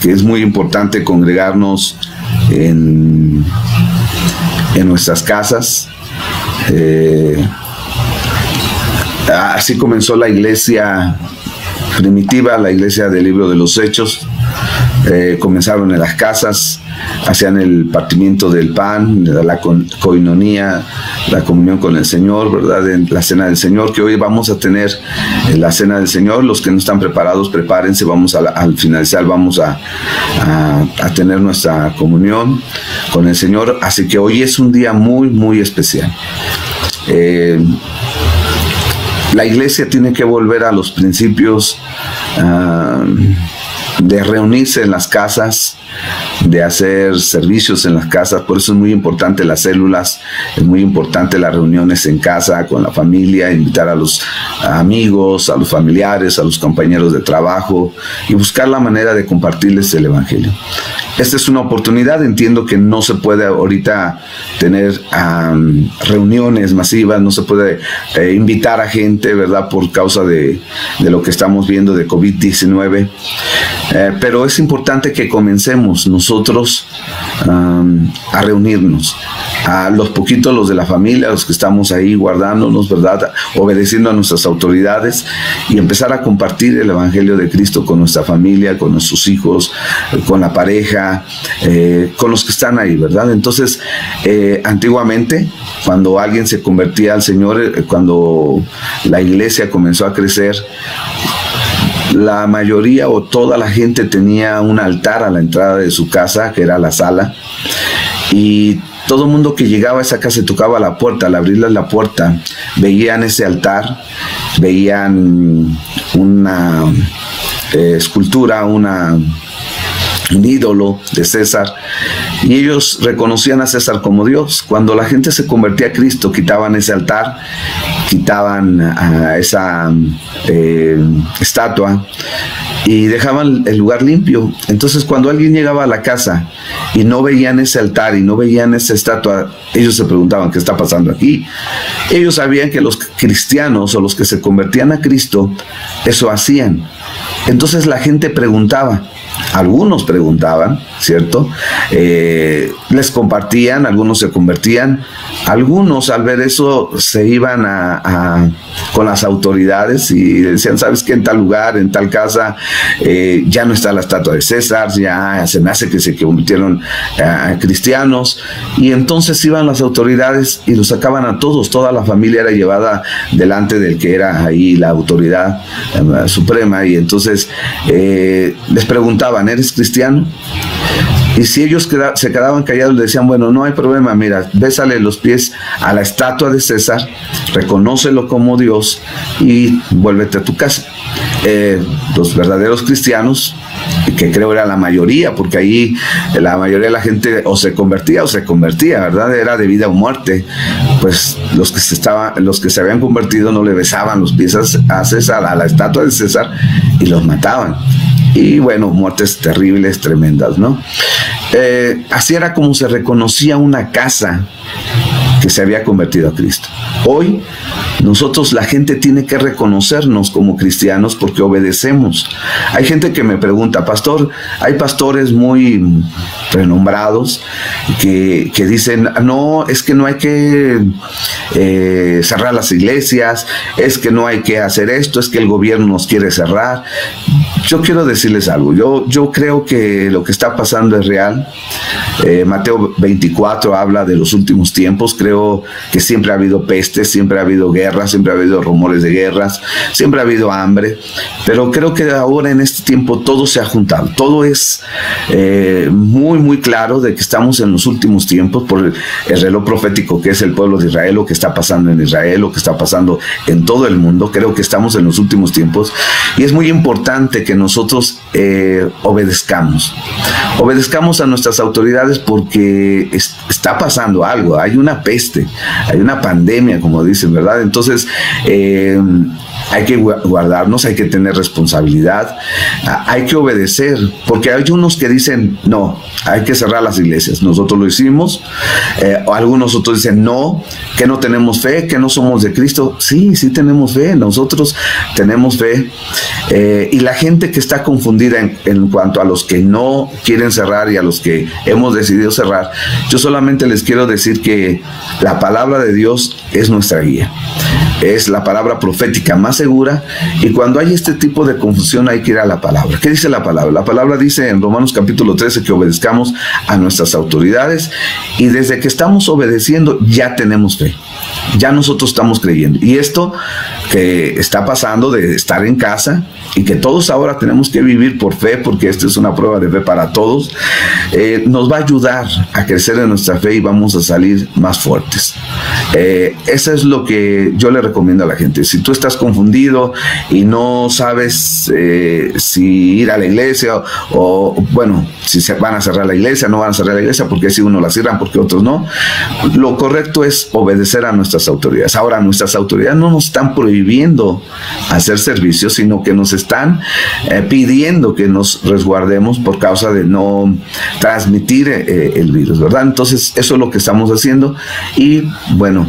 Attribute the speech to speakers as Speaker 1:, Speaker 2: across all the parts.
Speaker 1: que es muy importante congregarnos en nuestras casas. Así comenzó la iglesia primitiva, la iglesia del libro de los Hechos. Comenzaron en las casas, hacían el partimiento del pan, la coinonía, la comunión con el Señor, ¿verdad? En la cena del Señor, que hoy vamos a tener la cena del Señor. Los que no están preparados, prepárense, al finalizar vamos a tener nuestra comunión con el Señor. Así que hoy es un día muy, muy especial. La iglesia tiene que volver a los principios de reunirse en las casas, de hacer servicios en las casas. Por eso es muy importante las células, es muy importante las reuniones en casa con la familia, invitar a los amigos, a los familiares, a los compañeros de trabajo y buscar la manera de compartirles el evangelio. Esta es una oportunidad. Entiendo que no se puede ahorita tener reuniones masivas, no se puede invitar a gente, ¿verdad? Por causa de lo que estamos viendo de COVID-19. Pero es importante que comencemos nosotros a reunirnos. A los poquitos, los de la familia, los que estamos ahí guardándonos, ¿verdad? Obedeciendo a nuestras autoridades y empezar a compartir el evangelio de Cristo con nuestra familia, con nuestros hijos, con la pareja, con los que están ahí, ¿verdad? Entonces, antiguamente, cuando alguien se convertía al Señor, cuando la iglesia comenzó a crecer, la mayoría o toda la gente tenía un altar a la entrada de su casa, que era la sala, y todo el mundo que llegaba a esa casa y tocaba la puerta. Al abrirles la puerta, veían ese altar, veían una escultura, un ídolo de César, y ellos reconocían a César como Dios. Cuando la gente se convertía a Cristo, quitaban ese altar, quitaban a esa estatua y dejaban el lugar limpio. Entonces, cuando alguien llegaba a la casa y no veían ese altar y no veían esa estatua, ellos se preguntaban, ¿qué está pasando aquí? Ellos sabían que los cristianos o los que se convertían a Cristo eso hacían. Entonces la gente preguntaba. Algunos preguntaban, ¿cierto? Les compartían, algunos se convertían, algunos al ver eso se iban con las autoridades y decían, ¿sabes qué? En tal lugar, en tal casa, ya no está la estatua de César, ya se me hace que se convirtieron cristianos. Y entonces iban las autoridades y los sacaban a todos, toda la familia era llevada delante del que era ahí la autoridad suprema, y entonces les preguntaban, ¿eres cristiano? Y si ellos se quedaban callados, le decían, bueno, no hay problema, mira, bésale los pies a la estatua de César, reconócelo como Dios y vuélvete a tu casa. Los verdaderos cristianos, que creo era la mayoría, porque ahí la mayoría de la gente o se convertía, ¿verdad? Era de vida o muerte. Pues los que se habían convertido no le besaban los pies a César, a la estatua de César, y los mataban. Y bueno, muertes terribles, tremendas, ¿no? Así era como se reconocía una casa que se había convertido a Cristo. Hoy, nosotros, la gente tiene que reconocernos como cristianos porque obedecemos. Hay gente que me pregunta, pastor, hay pastores muy renombrados que dicen, no, es que no hay que cerrar las iglesias, es que no hay que hacer esto, es que el gobierno nos quiere cerrar. Yo quiero decirles algo, yo creo que lo que está pasando es real. Mateo 24 habla de los últimos tiempos. Creo que siempre ha habido pestes, siempre ha habido guerras, siempre ha habido rumores de guerras, siempre ha habido hambre, pero creo que ahora en este tiempo todo se ha juntado, todo es muy muy claro de que estamos en los últimos tiempos por el reloj profético que es el pueblo de Israel, lo que está pasando en Israel, lo que está pasando en todo el mundo. Creo que estamos en los últimos tiempos y es muy importante que nosotros obedezcamos a nuestras autoridades porque está pasando algo, hay una peste, hay una pandemia, como dicen, ¿verdad? Entonces hay que guardarnos, hay que tener responsabilidad, hay que obedecer, porque hay unos que dicen, no, hay que cerrar las iglesias. Nosotros lo hicimos, algunos otros dicen, no, que no tenemos fe, que no somos de Cristo. Sí, sí tenemos fe, nosotros tenemos fe. Y la gente que está confundida en cuanto a los que no quieren cerrar y a los que hemos decidido cerrar, yo solamente les quiero decir que la palabra de Dios es nuestra guía. Es la palabra profética más segura, y cuando hay este tipo de confusión hay que ir a la palabra. ¿Qué dice la palabra? La palabra dice en Romanos capítulo 13 que obedezcamos a nuestras autoridades, y desde que estamos obedeciendo ya tenemos fe, ya nosotros estamos creyendo. Y esto que está pasando de estar en casa y que todos ahora tenemos que vivir por fe, porque esta es una prueba de fe para todos, nos va a ayudar a crecer en nuestra fe y vamos a salir más fuertes. Eso es lo que yo le recomiendo a la gente. Si tú estás confundido y no sabes si ir a la iglesia o bueno, si se van a cerrar la iglesia, no van a cerrar la iglesia, porque si unos la cierran, porque otros no, lo correcto es obedecer a nuestras autoridades. Ahora, nuestras autoridades no nos están prohibiendo hacer servicio, sino que nos están pidiendo que nos resguardemos por causa de no transmitir el virus, ¿verdad? Entonces, eso es lo que estamos haciendo, y bueno,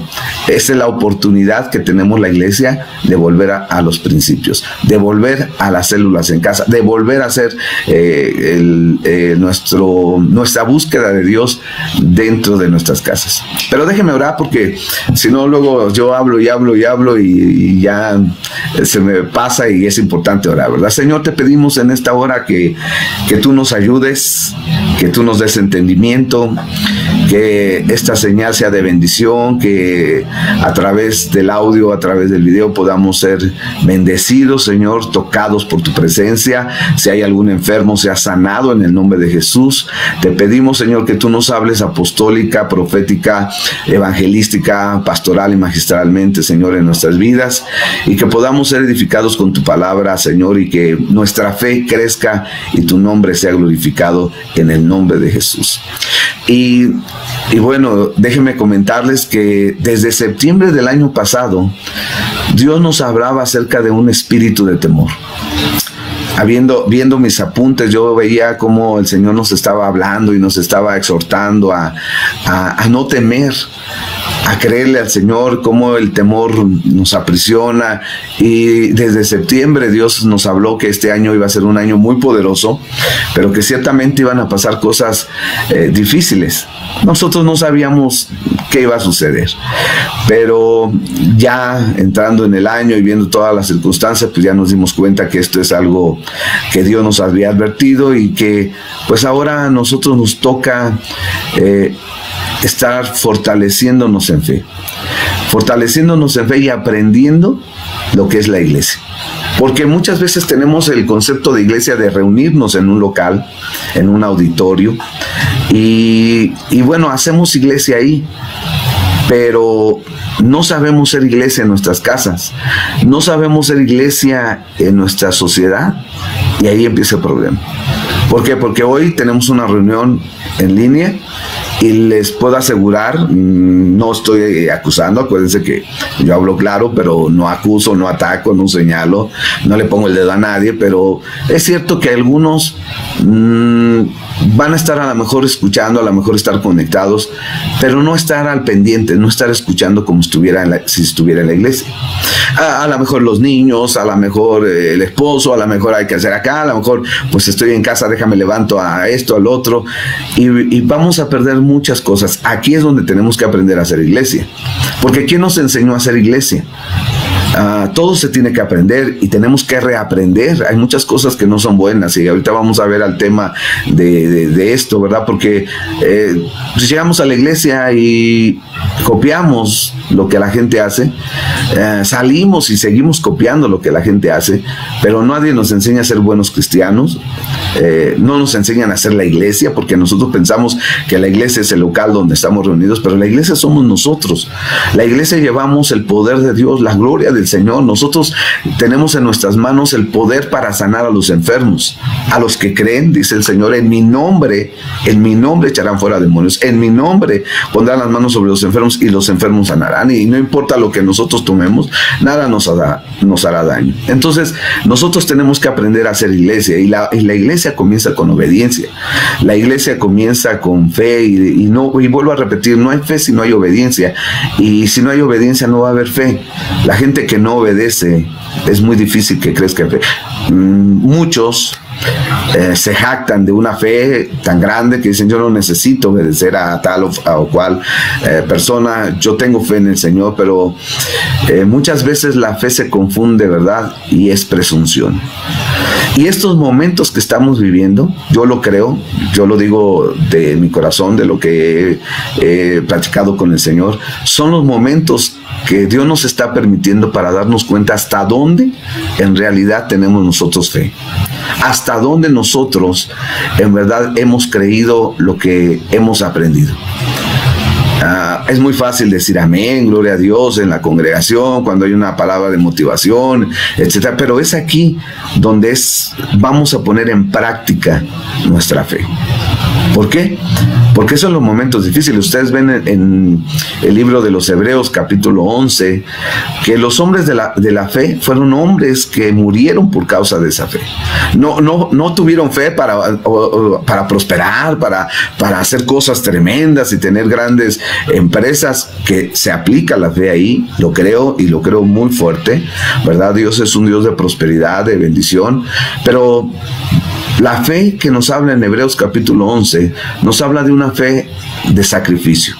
Speaker 1: esa es la oportunidad que tenemos la iglesia de volver a los principios, de volver a las células en casa, de volver a hacer nuestra búsqueda de Dios dentro de nuestras casas. Pero déjeme orar, porque si no luego yo hablo y hablo y hablo y ya se me pasa, y es importante orar, ¿verdad? Señor, te pedimos en esta hora que tú nos ayudes, que tú nos des entendimiento, que esta señal sea de bendición, que a través del audio, a través del video podamos ser bendecidos, Señor, tocados por tu presencia. Si hay algún enfermo, sea sanado en el nombre de Jesús. Te pedimos, Señor, que tú nos hables apostólica, profética, evangelística, pastoral y magistralmente, Señor, en nuestras vidas, y que podamos ser edificados con tu palabra, Señor, y que nuestra fe crezca y tu nombre sea glorificado en el nombre de Jesús. Y bueno, déjenme comentarles que desde septiembre del año pasado, Dios nos hablaba acerca de un espíritu de temor. Viendo mis apuntes, yo veía cómo el Señor nos estaba hablando y nos estaba exhortando a no temer, a creerle al Señor, cómo el temor nos aprisiona. Y desde septiembre Dios nos habló que este año iba a ser un año muy poderoso, pero que ciertamente iban a pasar cosas difíciles. Nosotros no sabíamos qué iba a suceder, pero ya entrando en el año y viendo todas las circunstancias, pues ya nos dimos cuenta que esto es algo que Dios nos había advertido, y que pues ahora a nosotros nos toca estar fortaleciéndonos en fe y aprendiendo lo que es la iglesia. Porque muchas veces tenemos el concepto de iglesia de reunirnos en un local, en un auditorio, y bueno, hacemos iglesia ahí, pero no sabemos ser iglesia en nuestras casas, no sabemos ser iglesia en nuestra sociedad, y ahí empieza el problema. ¿Por qué? Porque hoy tenemos una reunión en línea, y les puedo asegurar, no estoy acusando, acuérdense que yo hablo claro, pero no acuso, no ataco, no señalo, no le pongo el dedo a nadie, pero es cierto que algunos van a estar a lo mejor escuchando, a lo mejor estar conectados, pero no estar al pendiente, no estar escuchando como si estuviera en la iglesia. A lo mejor los niños, a lo mejor el esposo, a lo mejor hay que hacer acá, a lo mejor pues estoy en casa, déjame levanto a esto, al otro, y vamos a perder muchas cosas. Aquí es donde tenemos que aprender a hacer iglesia, porque ¿quién nos enseñó a hacer iglesia? Todo se tiene que aprender y tenemos que reaprender. Hay muchas cosas que no son buenas, y ahorita vamos a ver al tema de esto, ¿verdad? Porque si llegamos a la iglesia y copiamos lo que la gente hace, salimos y seguimos copiando lo que la gente hace, pero nadie nos enseña a ser buenos cristianos. No nos enseñan a hacer la iglesia, porque nosotros pensamos que la iglesia es el local donde estamos reunidos, pero la iglesia somos nosotros. La iglesia llevamos el poder de Dios, la gloria del Señor. Nosotros tenemos en nuestras manos el poder para sanar a los enfermos, a los que creen, dice el Señor, en mi nombre echarán fuera demonios, en mi nombre pondrán las manos sobre los enfermos enfermos y los enfermos sanarán. Y no importa lo que nosotros tomemos, nada nos hará daño. Entonces, nosotros tenemos que aprender a hacer iglesia, y la iglesia comienza con obediencia. La iglesia comienza con fe, y vuelvo a repetir, no hay fe si no hay obediencia, y si no hay obediencia no va a haber fe. La gente que no obedece, es muy difícil que crezca fe. Muchos se jactan de una fe tan grande que dicen: yo no necesito obedecer a tal o cual persona, yo tengo fe en el Señor. Pero muchas veces la fe se confunde, ¿verdad? Y es presunción. Y estos momentos que estamos viviendo, yo lo creo, yo lo digo de mi corazón, de lo que he platicado con el Señor, son los momentos que Dios nos está permitiendo para darnos cuenta hasta dónde en realidad tenemos nosotros fe, hasta dónde nosotros en verdad hemos creído lo que hemos aprendido. Es muy fácil decir amén, gloria a Dios en la congregación, cuando hay una palabra de motivación, etcétera, pero es aquí donde vamos a poner en práctica nuestra fe. ¿Por qué? Porque son los momentos difíciles. Ustedes ven en el libro de los Hebreos, capítulo 11, que los hombres de la fe fueron hombres que murieron por causa de esa fe. No tuvieron fe para prosperar, para hacer cosas tremendas y tener grandes empresas, que se aplica la fe ahí, lo creo, y lo creo muy fuerte, ¿verdad? Dios es un Dios de prosperidad, de bendición, pero la fe que nos habla en Hebreos capítulo 11, nos habla de una fe de sacrificio,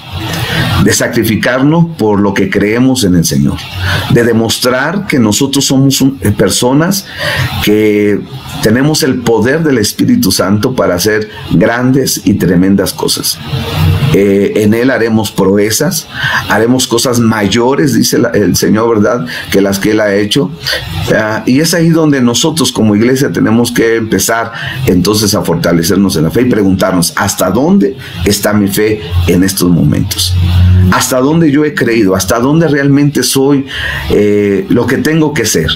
Speaker 1: de sacrificarnos por lo que creemos en el Señor, de demostrar que nosotros somos personas que tenemos el poder del Espíritu Santo para hacer grandes y tremendas cosas. En Él haremos proezas, haremos cosas mayores, dice el Señor, ¿verdad?, que las que Él ha hecho. Y es ahí donde nosotros como iglesia tenemos que empezar entonces a fortalecernos en la fe y preguntarnos: ¿hasta dónde está mi fe en estos momentos? ¿Hasta dónde yo he creído? ¿Hasta dónde realmente soy lo que tengo que ser?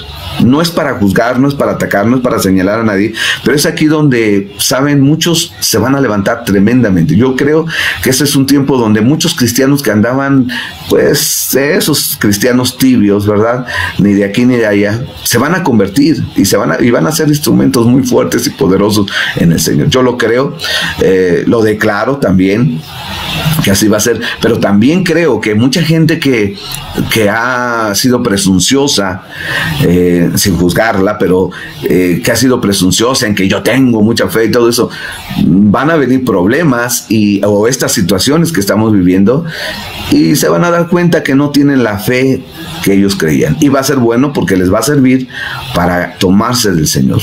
Speaker 1: No es para juzgar, no es para atacar, no es para señalar a nadie, pero es aquí donde, saben, muchos se van a levantar tremendamente. Yo creo que ese es un tiempo donde muchos cristianos que andaban, pues, esos cristianos tibios, ¿verdad?, ni de aquí ni de allá, se van a convertir y van a ser instrumentos muy fuertes y poderosos en el Señor. Yo lo creo, lo declaro también, que así va a ser, pero también creo que mucha gente que ha sido presunciosa, sin juzgarla, pero que ha sido presunciosa en que yo tengo mucha fe y todo eso, van a venir problemas o estas situaciones que estamos viviendo, y se van a dar cuenta que no tienen la fe que ellos creían. Y va a ser bueno porque les va a servir para tomarse del Señor,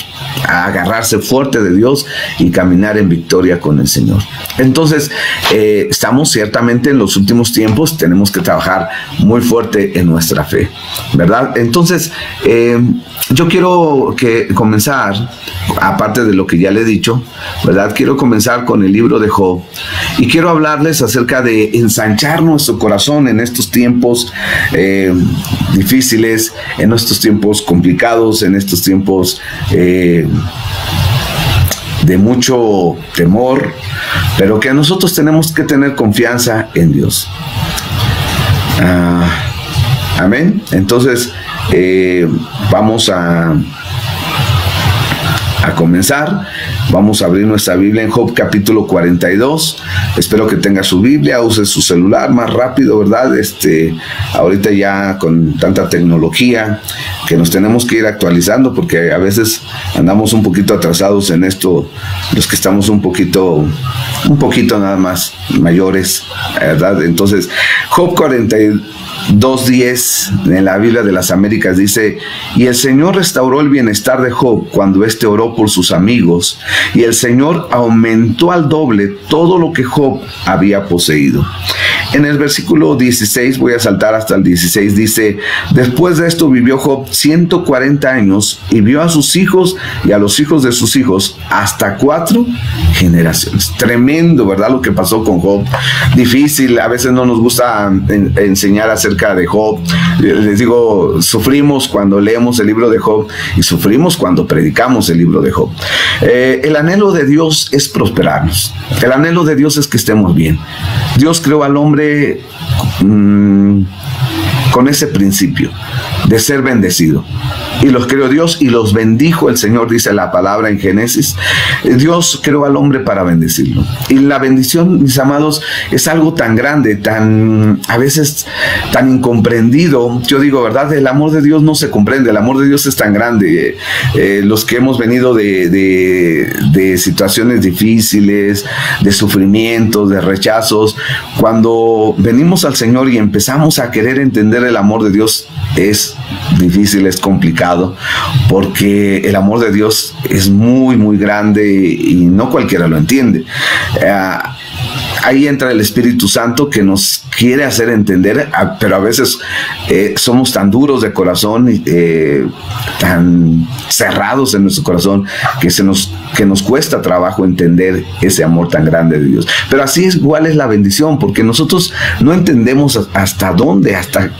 Speaker 1: a agarrarse fuerte de Dios y caminar en victoria con el Señor. Entonces, estamos ciertamente en los últimos tiempos, tenemos que trabajar muy fuerte en nuestra fe, ¿verdad? Entonces, yo quiero comenzar, aparte de lo que ya le he dicho, ¿verdad? Quiero comenzar con el libro de Job, y quiero hablarles acerca de ensanchar nuestro corazón en estos tiempos difíciles, en estos tiempos complicados, en estos tiempos de mucho temor, pero que nosotros tenemos que tener confianza en Dios. Amén. Entonces, vamos a comenzar. Vamos a abrir nuestra Biblia en Job capítulo 42. Espero que tenga su Biblia, use su celular más rápido, ¿verdad? Ahorita ya con tanta tecnología que nos tenemos que ir actualizando, porque a veces andamos un poquito atrasados en esto, los que estamos un poquito nada más mayores, ¿verdad? Entonces, Job 42:10 en la Biblia de las Américas dice: y el Señor restauró el bienestar de Job cuando éste oró por sus amigos, y el Señor aumentó al doble todo lo que Job había poseído. En el versículo 16, voy a saltar hasta el 16, dice: después de esto vivió Job 140 años y vio a sus hijos y a los hijos de sus hijos hasta 4 generaciones. Tremendo, ¿verdad?, lo que pasó con Job. Difícil, a veces no nos gusta enseñar acerca de Job. Les digo, sufrimos cuando leemos el libro de Job y sufrimos cuando predicamos el libro de Job. El anhelo de Dios es prosperarnos. El anhelo de Dios es que estemos bien. Dios creó al hombre hombre con ese principio de ser bendecido. Y los creó Dios y los bendijo el Señor, dice la palabra en Génesis. Dios creó al hombre para bendecirlo. Y la bendición, mis amados, es algo tan grande, a veces tan incomprendido. Yo digo, ¿verdad? El amor de Dios no se comprende, el amor de Dios es tan grande. Los que hemos venido de situaciones difíciles, de sufrimientos, de rechazos, cuando venimos al Señor y empezamos a querer entender el amor de Dios, es difícil, es complicado, porque el amor de Dios es muy, muy grande y no cualquiera lo entiende. Ahí entra el Espíritu Santo que nos quiere hacer entender, pero a veces somos tan duros de corazón y tan cerrados en nuestro corazón que nos cuesta trabajo entender ese amor tan grande de Dios. Pero así es, igual es la bendición, porque nosotros no entendemos hasta dónde, hasta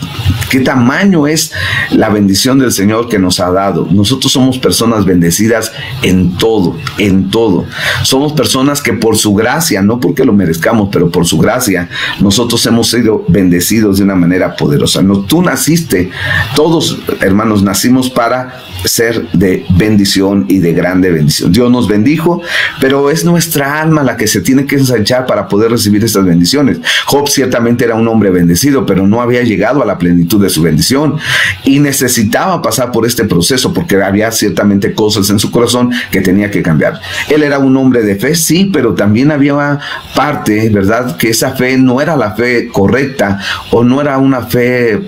Speaker 1: qué tamaño es la bendición del Señor que nos ha dado. Nosotros somos personas bendecidas en todo, en todo. Somos personas que por su gracia, no porque lo merezcamos, pero por su gracia, nosotros hemos sido bendecidos de una manera poderosa. No, tú naciste, todos hermanos nacimos para ser de bendición y de grande bendición. Dios nos bendijo, pero es nuestra alma la que se tiene que ensanchar para poder recibir estas bendiciones. Job ciertamente era un hombre bendecido, pero no había llegado a la plenitud de su bendición y necesitaba pasar por este proceso porque había ciertamente cosas en su corazón que tenía que cambiar. Él era un hombre de fe, sí, pero también había parte, ¿verdad?, que esa fe no era la fe correcta o no era una fe,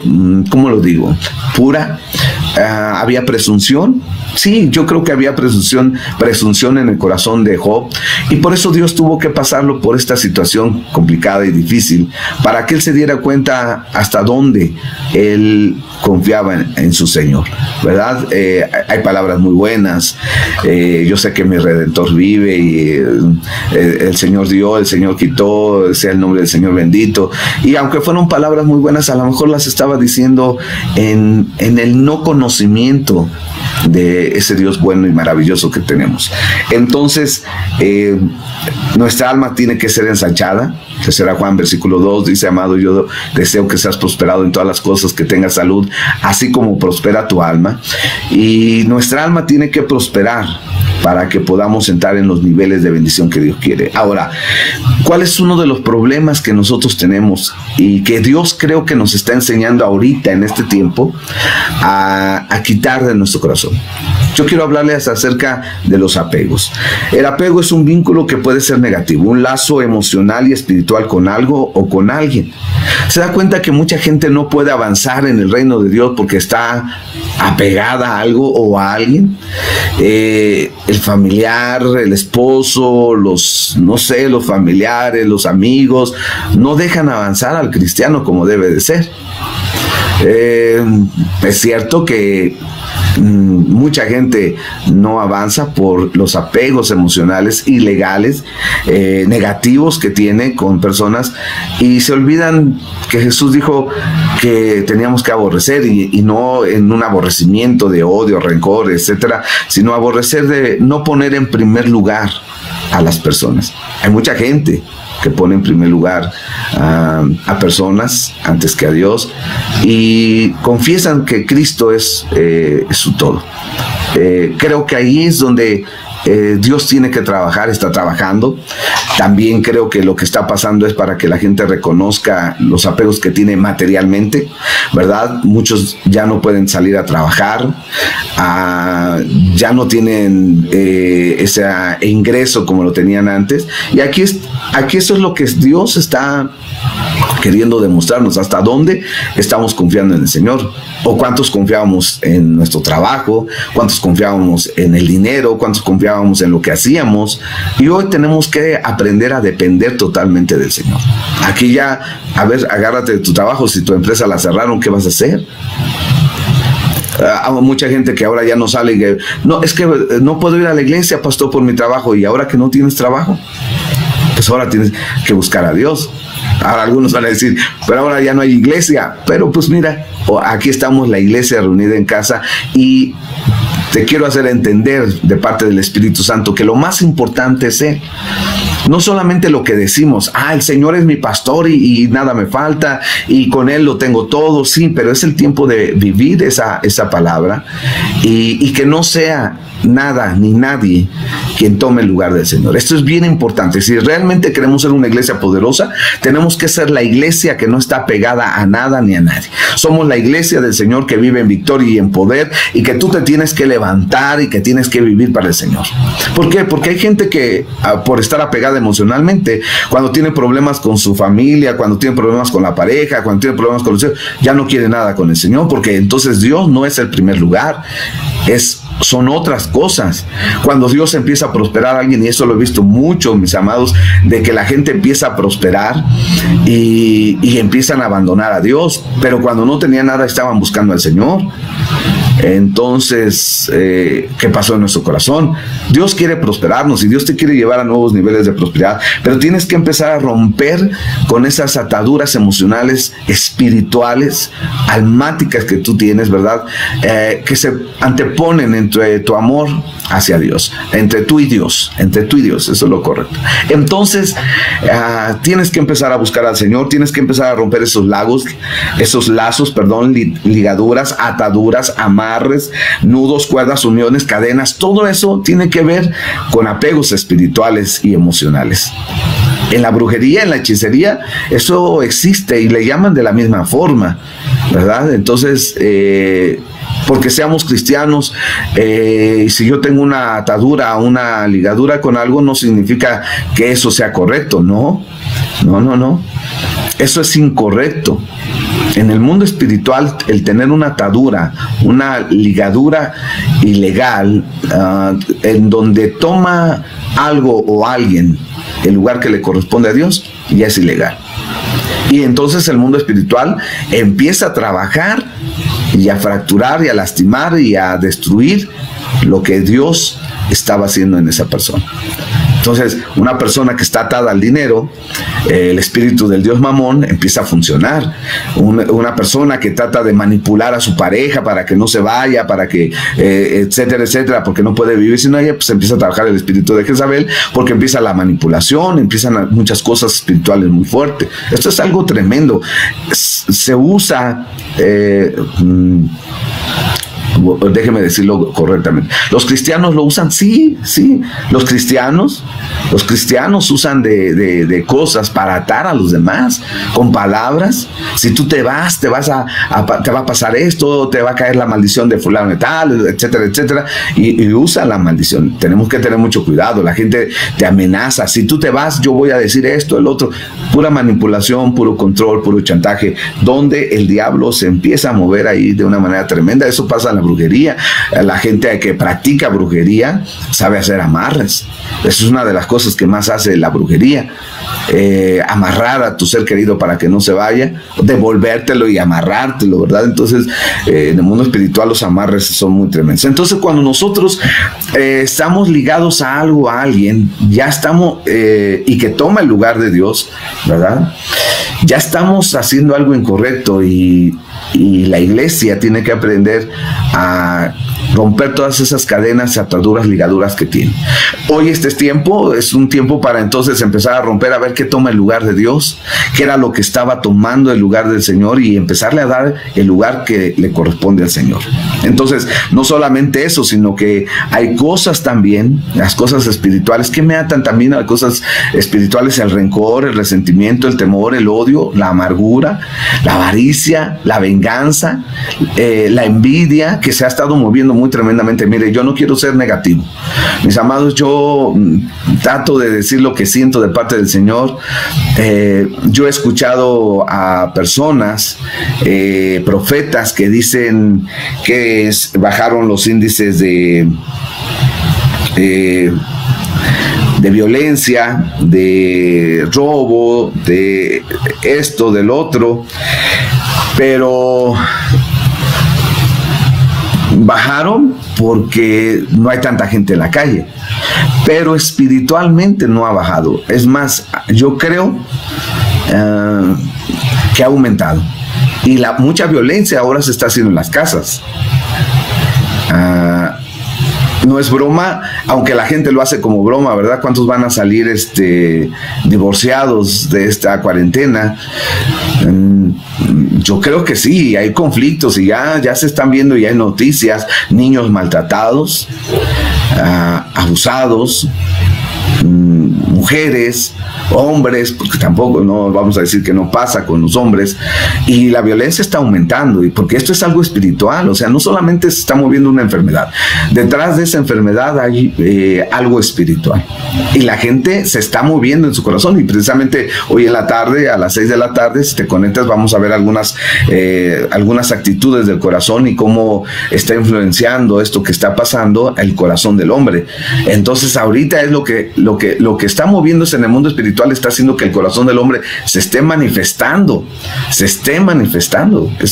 Speaker 1: ¿cómo lo digo?, pura. Había presunción. Sí, yo creo que había presunción en el corazón de Job, y por eso Dios tuvo que pasarlo por esta situación complicada y difícil para que él se diera cuenta hasta dónde él confiaba en su Señor, ¿verdad? Hay palabras muy buenas. Yo sé que mi Redentor vive y el Señor dio, el Señor quitó, sea el nombre del Señor bendito. Y aunque fueron palabras muy buenas, a lo mejor las estaba diciendo en el no conocimiento de ese Dios bueno y maravilloso que tenemos. Entonces, nuestra alma tiene que ser ensanchada. Tercera Juan, versículo 2, dice: amado, yo deseo que seas prosperado en todas las cosas, que tengas salud, así como prospera tu alma. Y nuestra alma tiene que prosperar para que podamos entrar en los niveles de bendición que Dios quiere. Ahora, ¿cuál es uno de los problemas que nosotros tenemos y que Dios creo que nos está enseñando ahorita en este tiempo a quitar de nuestro corazón? Yo quiero hablarles acerca de los apegos. El apego es un vínculo que puede ser negativo, un lazo emocional y espiritual con algo o con alguien. Se da cuenta que mucha gente no puede avanzar en el reino de Dios porque está apegada a algo o a alguien. El familiar, el esposo, los familiares, los amigos, no dejan avanzar al cristiano como debe de ser. Es cierto que mucha gente no avanza por los apegos emocionales ilegales, negativos que tiene con personas, y se olvidan que Jesús dijo que teníamos que aborrecer, y no en un aborrecimiento de odio, rencor, etcétera, sino aborrecer de no poner en primer lugar a las personas. Hay mucha gente que pone en primer lugar a personas antes que a Dios, y confiesan que Cristo es su todo. Creo que ahí es donde Dios tiene que trabajar, está trabajando. También creo que lo que está pasando es para que la gente reconozca los apegos que tiene materialmente, ¿verdad? Muchos ya no pueden salir a trabajar, ya no tienen ese ingreso como lo tenían antes. Y aquí eso es lo que Dios está queriendo demostrarnos, hasta dónde estamos confiando en el Señor, o cuántos confiábamos en nuestro trabajo, cuántos confiábamos en el dinero, cuántos confiábamos en lo que hacíamos. Y hoy tenemos que aprender a depender totalmente del Señor. Aquí ya, a ver, agárrate de tu trabajo. Si tu empresa la cerraron, ¿qué vas a hacer? Hay mucha gente que ahora ya no sale y que, no, es que no puedo ir a la iglesia, pastor, por mi trabajo. Y ahora que no tienes trabajo, pues ahora tienes que buscar a Dios. Ahora algunos van a decir, pero ahora ya no hay iglesia. Pero pues mira, aquí estamos, la iglesia reunida en casa, y te quiero hacer entender de parte del Espíritu Santo que lo más importante es Él. No solamente lo que decimos, el Señor es mi pastor y nada me falta y con Él lo tengo todo, sí, pero es el tiempo de vivir esa palabra y que no sea nada ni nadie quien tome el lugar del Señor. Esto es bien importante. Si realmente queremos ser una iglesia poderosa, tenemos que ser la iglesia que no está pegada a nada ni a nadie. Somos la iglesia del Señor que vive en victoria y en poder, y que tú te tienes que levantar y que tienes que vivir para el Señor. ¿Por qué? Porque hay gente que por estar apegada emocionalmente, cuando tiene problemas con su familia, cuando tiene problemas con la pareja, cuando tiene problemas con los hijos, ya no quiere nada con el Señor, porque entonces Dios no es el primer lugar, son otras cosas. Cuando Dios empieza a prosperar a alguien, y eso lo he visto mucho, mis amados, de que la gente empieza a prosperar y empiezan a abandonar a Dios, pero cuando no tenía nada estaban buscando al Señor. Entonces, ¿qué pasó en nuestro corazón? Dios quiere prosperarnos y Dios te quiere llevar a nuevos niveles de prosperidad, pero tienes que empezar a romper con esas ataduras emocionales, espirituales, almáticas que tú tienes, ¿verdad? Que se anteponen entre tu amor hacia Dios, entre tú y Dios, eso es lo correcto. Entonces, tienes que empezar a buscar al Señor, tienes que empezar a romper esos lazos, ligaduras, ataduras, amarres, nudos, cuerdas, uniones, cadenas. Todo eso tiene que ver con apegos espirituales y emocionales. En la brujería, en la hechicería, eso existe y le llaman de la misma forma, ¿verdad? Entonces, porque seamos cristianos, si yo tengo una atadura, una ligadura con algo, no significa que eso sea correcto, no. Eso es incorrecto. En el mundo espiritual, el tener una atadura, una ligadura ilegal, en donde toma algo o alguien el lugar que le corresponde a Dios, ya es ilegal. Y entonces el mundo espiritual empieza a trabajar y a fracturar y a lastimar y a destruir lo que Dios estaba haciendo en esa persona. Entonces, una persona que está atada al dinero, el espíritu del dios Mamón empieza a funcionar. Una persona que trata de manipular a su pareja para que no se vaya, para que, etcétera, etcétera, porque no puede vivir sin ella, pues empieza a trabajar el espíritu de Jezabel, porque empieza la manipulación, empiezan muchas cosas espirituales muy fuertes. Esto es algo tremendo. Se usa... déjeme decirlo correctamente. ¿Los cristianos lo usan? Sí. Los cristianos usan de cosas para atar a los demás, con palabras. Si tú te va a pasar esto, te va a caer la maldición de fulano y tal, etcétera, etcétera, y usa la maldición. Tenemos que tener mucho cuidado. La gente te amenaza. Si tú te vas, yo voy a decir esto, el otro. Pura manipulación, puro control, puro chantaje, donde el diablo se empieza a mover ahí de una manera tremenda. Eso pasa en la brujería. La gente que practica brujería sabe hacer amarres. Eso es una de las cosas que más hace la brujería. Amarrar a tu ser querido para que no se vaya, devolvértelo y amarrártelo, ¿verdad? Entonces, en el mundo espiritual los amarres son muy tremendos. Entonces, cuando nosotros estamos ligados a algo, a alguien, ya estamos, y que toma el lugar de Dios, ¿verdad? Ya estamos haciendo algo incorrecto, y la iglesia tiene que aprender a romper todas esas cadenas, ataduras, ligaduras que tiene. Hoy este es un tiempo para entonces empezar a romper, a ver qué toma el lugar de Dios, qué era lo que estaba tomando el lugar del Señor, y empezarle a dar el lugar que le corresponde al Señor. Entonces, no solamente eso, sino que hay cosas también, las cosas espirituales, que me atan también a cosas espirituales: el rencor, el resentimiento, el temor, el odio, la amargura, la avaricia, la venganza, la envidia, que se ha estado moviendo muy tremendamente. Mire, yo no quiero ser negativo, mis amados. Yo trato de decir lo que siento de parte del Señor. Yo he escuchado a personas, profetas, que dicen que bajaron los índices de violencia, de robo, de esto, del otro, pero bajaron porque no hay tanta gente en la calle, pero espiritualmente no ha bajado. Es más, yo creo que ha aumentado, y mucha violencia ahora se está haciendo en las casas. no es broma, aunque la gente lo hace como broma, ¿verdad? ¿Cuántos van a salir divorciados de esta cuarentena? Yo creo que sí, hay conflictos y ya se están viendo, y hay noticias, niños maltratados, abusados, mujeres, hombres, porque tampoco no vamos a decir que no pasa con los hombres, y la violencia está aumentando, y porque esto es algo espiritual, o sea, no solamente se está moviendo una enfermedad, detrás de esa enfermedad hay algo espiritual, y la gente se está moviendo en su corazón, y precisamente hoy en la tarde, a las 6 de la tarde, si te conectas, vamos a ver algunas actitudes del corazón y cómo está influenciando esto que está pasando el corazón del hombre. Entonces ahorita es lo que está moviéndose en el mundo espiritual, está haciendo que el corazón del hombre se esté manifestando. Eso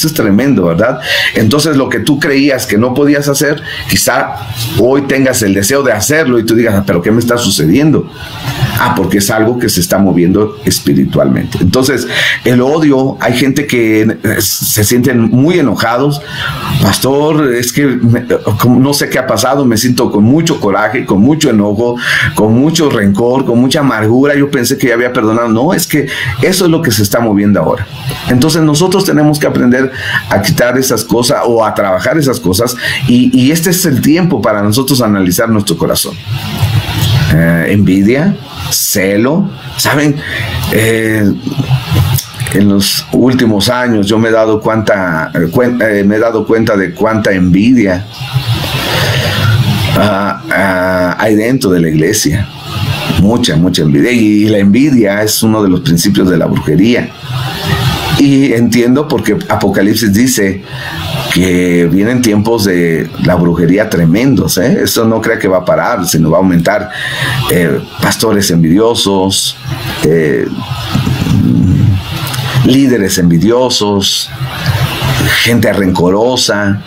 Speaker 1: es tremendo, ¿verdad? Entonces lo que tú creías que no podías hacer, quizá hoy tengas el deseo de hacerlo y tú digas, pero ¿qué me está sucediendo? Porque es algo que se está moviendo espiritualmente. Entonces el odio, hay gente que se sienten muy enojados. Pastor, es que no sé qué ha pasado, me siento con mucho coraje, con mucho enojo, con mucho rencor, con mucha amargura. Yo pensé que ya había perdonado. No, es que eso es lo que se está moviendo ahora. Entonces nosotros tenemos que aprender a quitar esas cosas o a trabajar esas cosas, y este es el tiempo para nosotros analizar nuestro corazón. Envidia, celo, ¿saben? En los últimos años yo me he dado cuenta de cuánta envidia hay dentro de la iglesia. Mucha envidia, y la envidia es uno de los principios de la brujería. Y entiendo porque Apocalipsis dice que vienen tiempos de la brujería tremendos, ¿eh? Eso no crea que va a parar, sino va a aumentar. Pastores envidiosos, líderes envidiosos, gente rencorosa,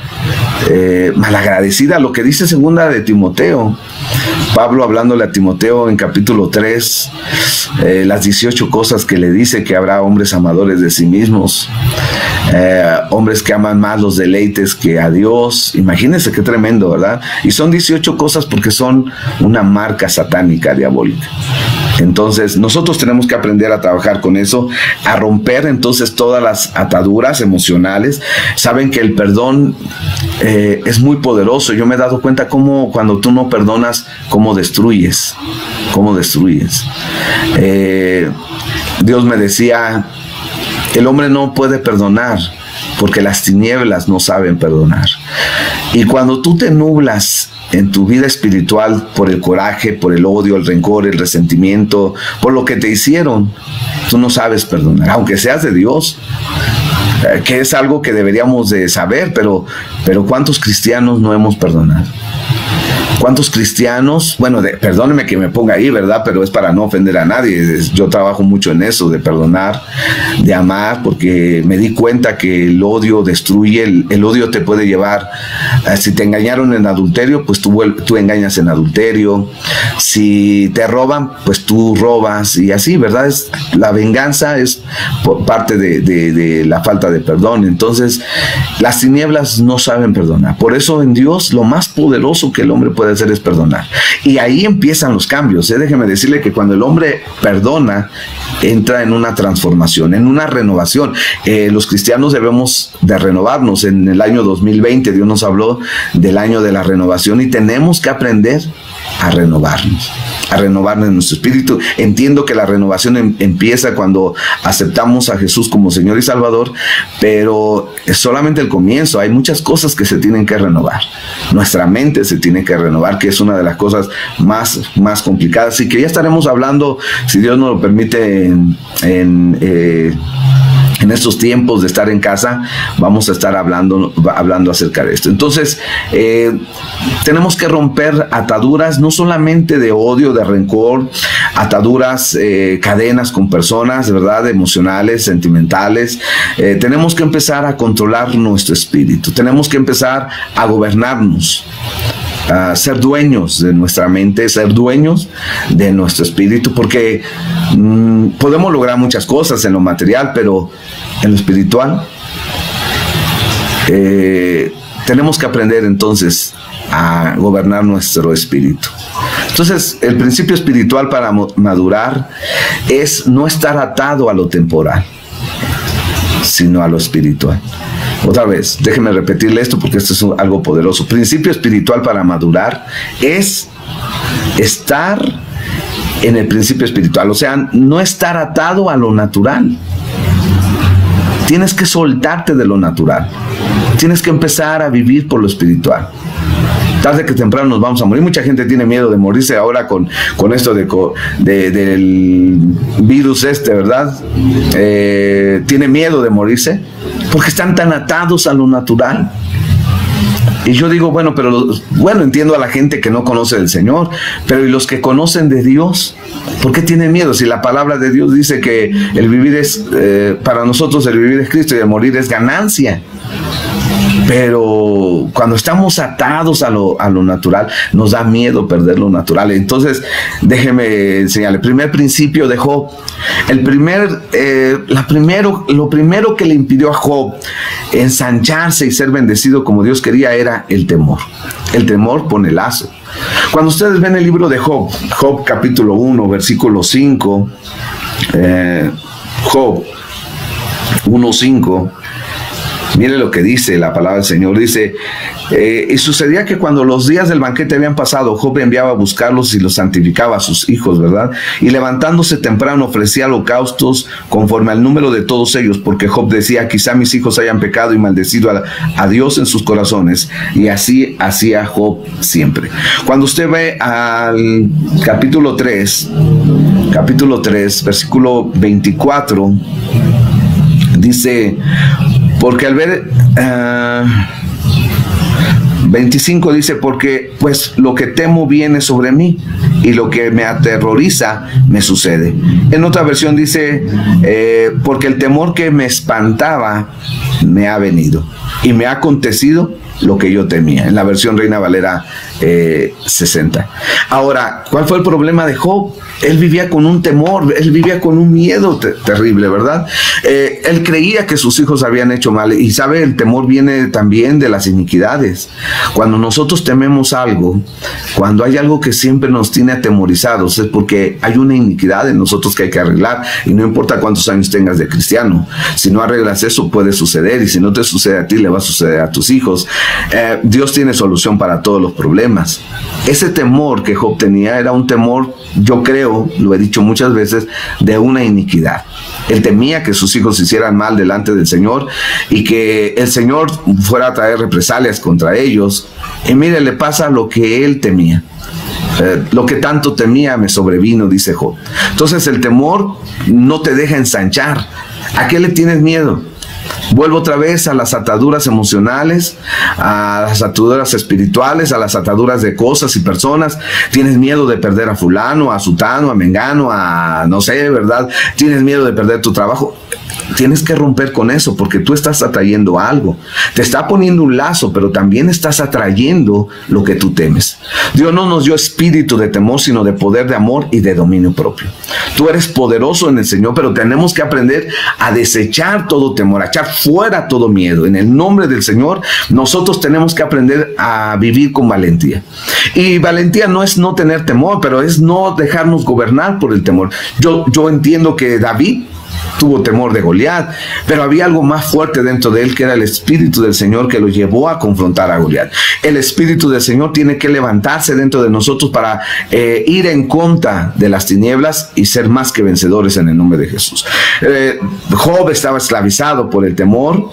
Speaker 1: malagradecida. Lo que dice segunda de Timoteo, Pablo hablándole a Timoteo en capítulo 3, las 18 cosas que le dice, que habrá hombres amadores de sí mismos, hombres que aman más los deleites que a Dios. Imagínense qué tremendo, ¿verdad? Y son 18 cosas porque son una marca satánica, diabólica. Entonces nosotros tenemos que aprender a trabajar con eso, a romper entonces todas las ataduras emocionales. Saben que el perdón es muy poderoso. Yo me he dado cuenta cómo cuando tú no perdonas, cómo destruyes. Dios me decía, el hombre no puede perdonar porque las tinieblas no saben perdonar. Y cuando tú te nublas en tu vida espiritual por el coraje, por el odio, el rencor, el resentimiento, por lo que te hicieron, tú no sabes perdonar, aunque seas de Dios, que es algo que deberíamos de saber, pero ¿cuántos cristianos no hemos perdonado? ¿Cuántos cristianos? Bueno, perdónenme que me ponga ahí, ¿verdad? Pero es para no ofender a nadie. Yo trabajo mucho en eso, de perdonar, de amar, porque me di cuenta que el odio destruye. El odio te puede llevar, si te engañaron en adulterio, pues tú engañas en adulterio. Si te roban, pues tú robas, y así, ¿verdad? La venganza es parte de la falta de perdón. Entonces, las tinieblas no saben perdonar. Por eso en Dios lo más poderoso que el hombre puede hacer es perdonar. Y ahí empiezan los cambios. Déjeme decirle que cuando el hombre perdona, entra en una transformación, en una renovación. Los cristianos debemos de renovarnos. En el año 2020 Dios nos habló del año de la renovación, y tenemos que aprender a renovarnos en nuestro espíritu. Entiendo que la renovación empieza cuando aceptamos a Jesús como Señor y Salvador, pero es solamente el comienzo. Hay muchas cosas que se tienen que renovar. Nuestra mente se tiene que renovar, que es una de las cosas más complicadas, y que ya estaremos hablando, si Dios nos lo permite, en estos tiempos de estar en casa. Vamos a estar hablando acerca de esto. Entonces, tenemos que romper ataduras, no solamente de odio, de rencor, ataduras, cadenas con personas, ¿verdad? Emocionales, sentimentales. Tenemos que empezar a controlar nuestro espíritu. Tenemos que empezar a gobernarnos, a ser dueños de nuestra mente, ser dueños de nuestro espíritu, porque podemos lograr muchas cosas en lo material, pero en lo espiritual tenemos que aprender entonces a gobernar nuestro espíritu. Entonces, el principio espiritual para madurar es no estar atado a lo temporal, sino a lo espiritual. Otra vez, déjeme repetirle esto porque esto es algo poderoso. Principio espiritual para madurar es estar en el principio espiritual, o sea, no estar atado a lo natural. Tienes que soltarte de lo natural. Tienes que empezar a vivir por lo espiritual. Tarde que temprano nos vamos a morir. Mucha gente tiene miedo de morirse ahora con esto del virus ¿verdad? Tiene miedo de morirse porque están tan atados a lo natural. Y yo digo, bueno, entiendo a la gente que no conoce del Señor, pero ¿y los que conocen de Dios? ¿Por qué tienen miedo? Si la palabra de Dios dice que el vivir es, para nosotros el vivir es Cristo y el morir es ganancia. Pero cuando estamos atados a lo natural, nos da miedo perder lo natural. Entonces, déjeme enseñarle. El primer principio de Job. Lo primero que le impidió a Job ensancharse y ser bendecido como Dios quería era el temor. El temor pone lazo. Cuando ustedes ven el libro de Job, Job capítulo 1, versículo 5, Job 1:5, mire lo que dice la palabra del Señor. Dice, y sucedía que cuando los días del banquete habían pasado, Job enviaba a buscarlos y los santificaba a sus hijos, ¿verdad? Y levantándose temprano ofrecía holocaustos conforme al número de todos ellos, porque Job decía, quizá mis hijos hayan pecado y maldecido a Dios en sus corazones. Y así hacía Job siempre. Cuando usted ve al capítulo 3, versículo 24, dice, porque al ver 25 dice, porque pues lo que temo viene sobre mí y lo que me aterroriza me sucede. En otra versión dice, porque el temor que me espantaba me ha venido y me ha acontecido lo que yo temía. En la versión Reina Valera 60. Ahora, ¿cuál fue el problema de Job? Él vivía con un temor, él vivía con un miedo terrible, ¿verdad? Él creía que sus hijos habían hecho mal. Y sabe, el temor viene también de las iniquidades. Cuando nosotros tememos algo, cuando hay algo que siempre nos tiene atemorizados, es porque hay una iniquidad en nosotros que hay que arreglar. Y no importa cuántos años tengas de cristiano, si no arreglas eso puede suceder. Y si no te sucede a ti, le va a suceder a tus hijos. Dios tiene solución para todos los problemas. Ese temor que Job tenía era un temor, yo creo, lo he dicho muchas veces, de una iniquidad. Él temía que sus hijos hicieran mal delante del Señor y que el Señor fuera a traer represalias contra ellos. Y mire, le pasa lo que él temía. Lo que tanto temía me sobrevino, dice Job. Entonces el temor no te deja ensanchar. ¿A qué le tienes miedo? Vuelvo otra vez a las ataduras emocionales, a las ataduras espirituales, a las ataduras de cosas y personas. Tienes miedo de perder a fulano, a sutano, a mengano, a no sé, ¿verdad? Tienes miedo de perder tu trabajo. Tienes que romper con eso porque tú estás atrayendo algo. Te está poniendo un lazo, pero también estás atrayendo lo que tú temes. Dios no nos dio espíritu de temor, sino de poder, de amor y de dominio propio. Tú eres poderoso en el Señor, pero tenemos que aprender a desechar todo temor, a echar fuera todo miedo. En el nombre del Señor, nosotros tenemos que aprender a vivir con valentía. Y valentía no es no tener temor, pero es no dejarnos gobernar por el temor. Yo entiendo que David tuvo temor de Goliat, pero había algo más fuerte dentro de él, que era el Espíritu del Señor, que lo llevó a confrontar a Goliat. El Espíritu del Señor tiene que levantarse dentro de nosotros para ir en contra de las tinieblas y ser más que vencedores en el nombre de Jesús. Job estaba esclavizado por el temor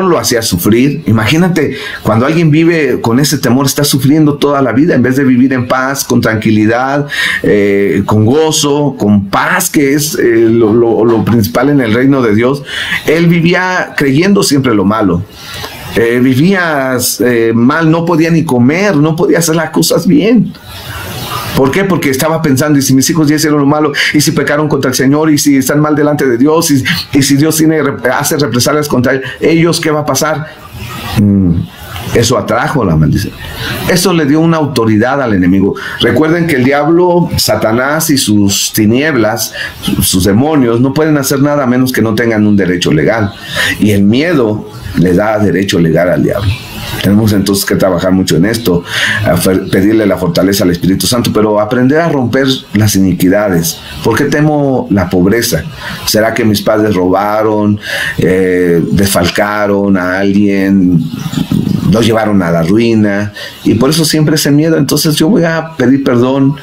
Speaker 1: lo hacía sufrir. Imagínate, cuando alguien vive con ese temor, está sufriendo toda la vida, en vez de vivir en paz, con tranquilidad, con gozo, con paz, que es lo principal en el reino de Dios. Él vivía creyendo siempre lo malo. Vivía mal, no podía ni comer, no podía hacer las cosas bien. ¿Por qué? Porque estaba pensando, y si mis hijos ya hicieron lo malo, y si pecaron contra el Señor, y si están mal delante de Dios, y si Dios hace represalias contra ellos, ¿qué va a pasar? Eso atrajo la maldición. Eso le dio una autoridad al enemigo. Recuerden que el diablo, Satanás y sus tinieblas, sus demonios, no pueden hacer nada a menos que no tengan un derecho legal. Y el miedo le da derecho legal al diablo. Tenemos entonces que trabajar mucho en esto, pedirle la fortaleza al Espíritu Santo, pero aprender a romper las iniquidades. ¿Por qué temo la pobreza? ¿Será que mis padres robaron, desfalcaron a alguien, lo llevaron a la ruina? Y por eso siempre ese miedo. Entonces yo voy a pedir perdón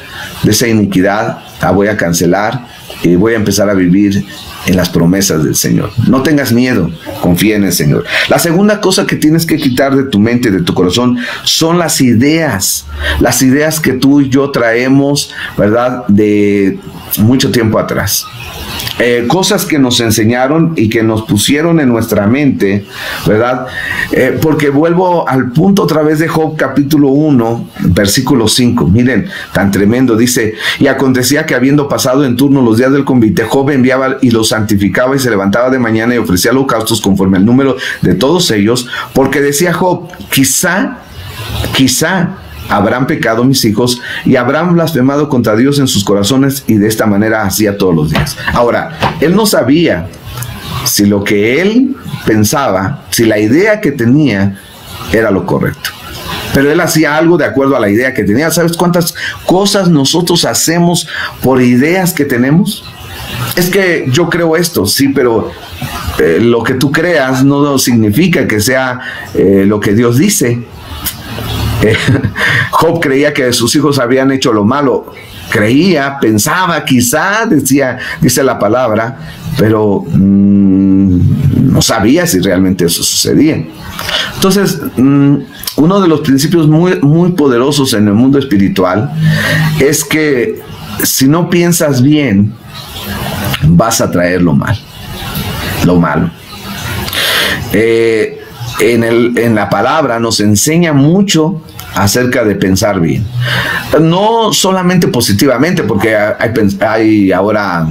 Speaker 1: de esa iniquidad, la voy a cancelar y voy a empezar a vivir en las promesas del Señor. No tengas miedo, confía en el Señor. La segunda cosa que tienes que quitar de tu mente y de tu corazón son las ideas que tú y yo traemos, ¿verdad?, de mucho tiempo atrás. Cosas que nos enseñaron y que nos pusieron en nuestra mente, ¿verdad? Porque vuelvo al punto otra vez de Job capítulo 1, versículo 5. Miren, tan tremendo. Dice: y acontecía que habiendo pasado en turno los días del convite, Job enviaba y los santificaba y se levantaba de mañana y ofrecía holocaustos conforme al número de todos ellos, porque decía Job: quizá habrán pecado mis hijos y habrán blasfemado contra Dios en sus corazones, y de esta manera hacía todos los días. Ahora, él no sabía si lo que él pensaba, si la idea que tenía era lo correcto, pero él hacía algo de acuerdo a la idea que tenía. ¿Sabes cuántas cosas nosotros hacemos por ideas que tenemos? Es que yo creo esto, sí, pero lo que tú creas no significa que sea lo que Dios dice. Job creía que sus hijos habían hecho lo malo. Creía, pensaba, quizá, dice la palabra, pero no sabía si realmente eso sucedía. Entonces, uno de los principios muy, muy poderosos en el mundo espiritual es que si no piensas bien, vas a traer lo malo. En la palabra nos enseña mucho acerca de pensar bien, no solamente positivamente, porque hay ahora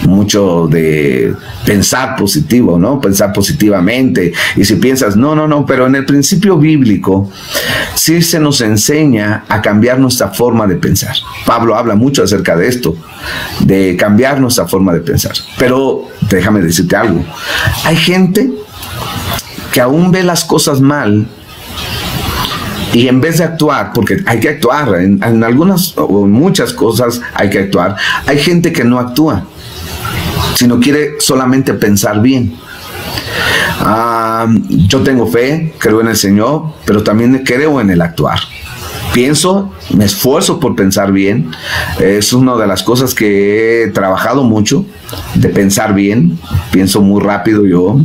Speaker 1: mucho de pensar positivo, ¿no? Pensar positivamente, y si piensas, no, pero en el principio bíblico sí se nos enseña a cambiar nuestra forma de pensar. Pablo habla mucho acerca de esto, de cambiar nuestra forma de pensar. Pero déjame decirte algo, hay gente que aún ve las cosas mal, y en vez de actuar, porque hay que actuar, en algunas o en muchas cosas hay que actuar, hay gente que no actúa, sino quiere solamente pensar bien. Yo tengo fe, creo en el Señor, pero también creo en el actuar. Pienso, me esfuerzo por pensar bien. Es una de las cosas que he trabajado mucho, de pensar bien. Pienso muy rápido yo.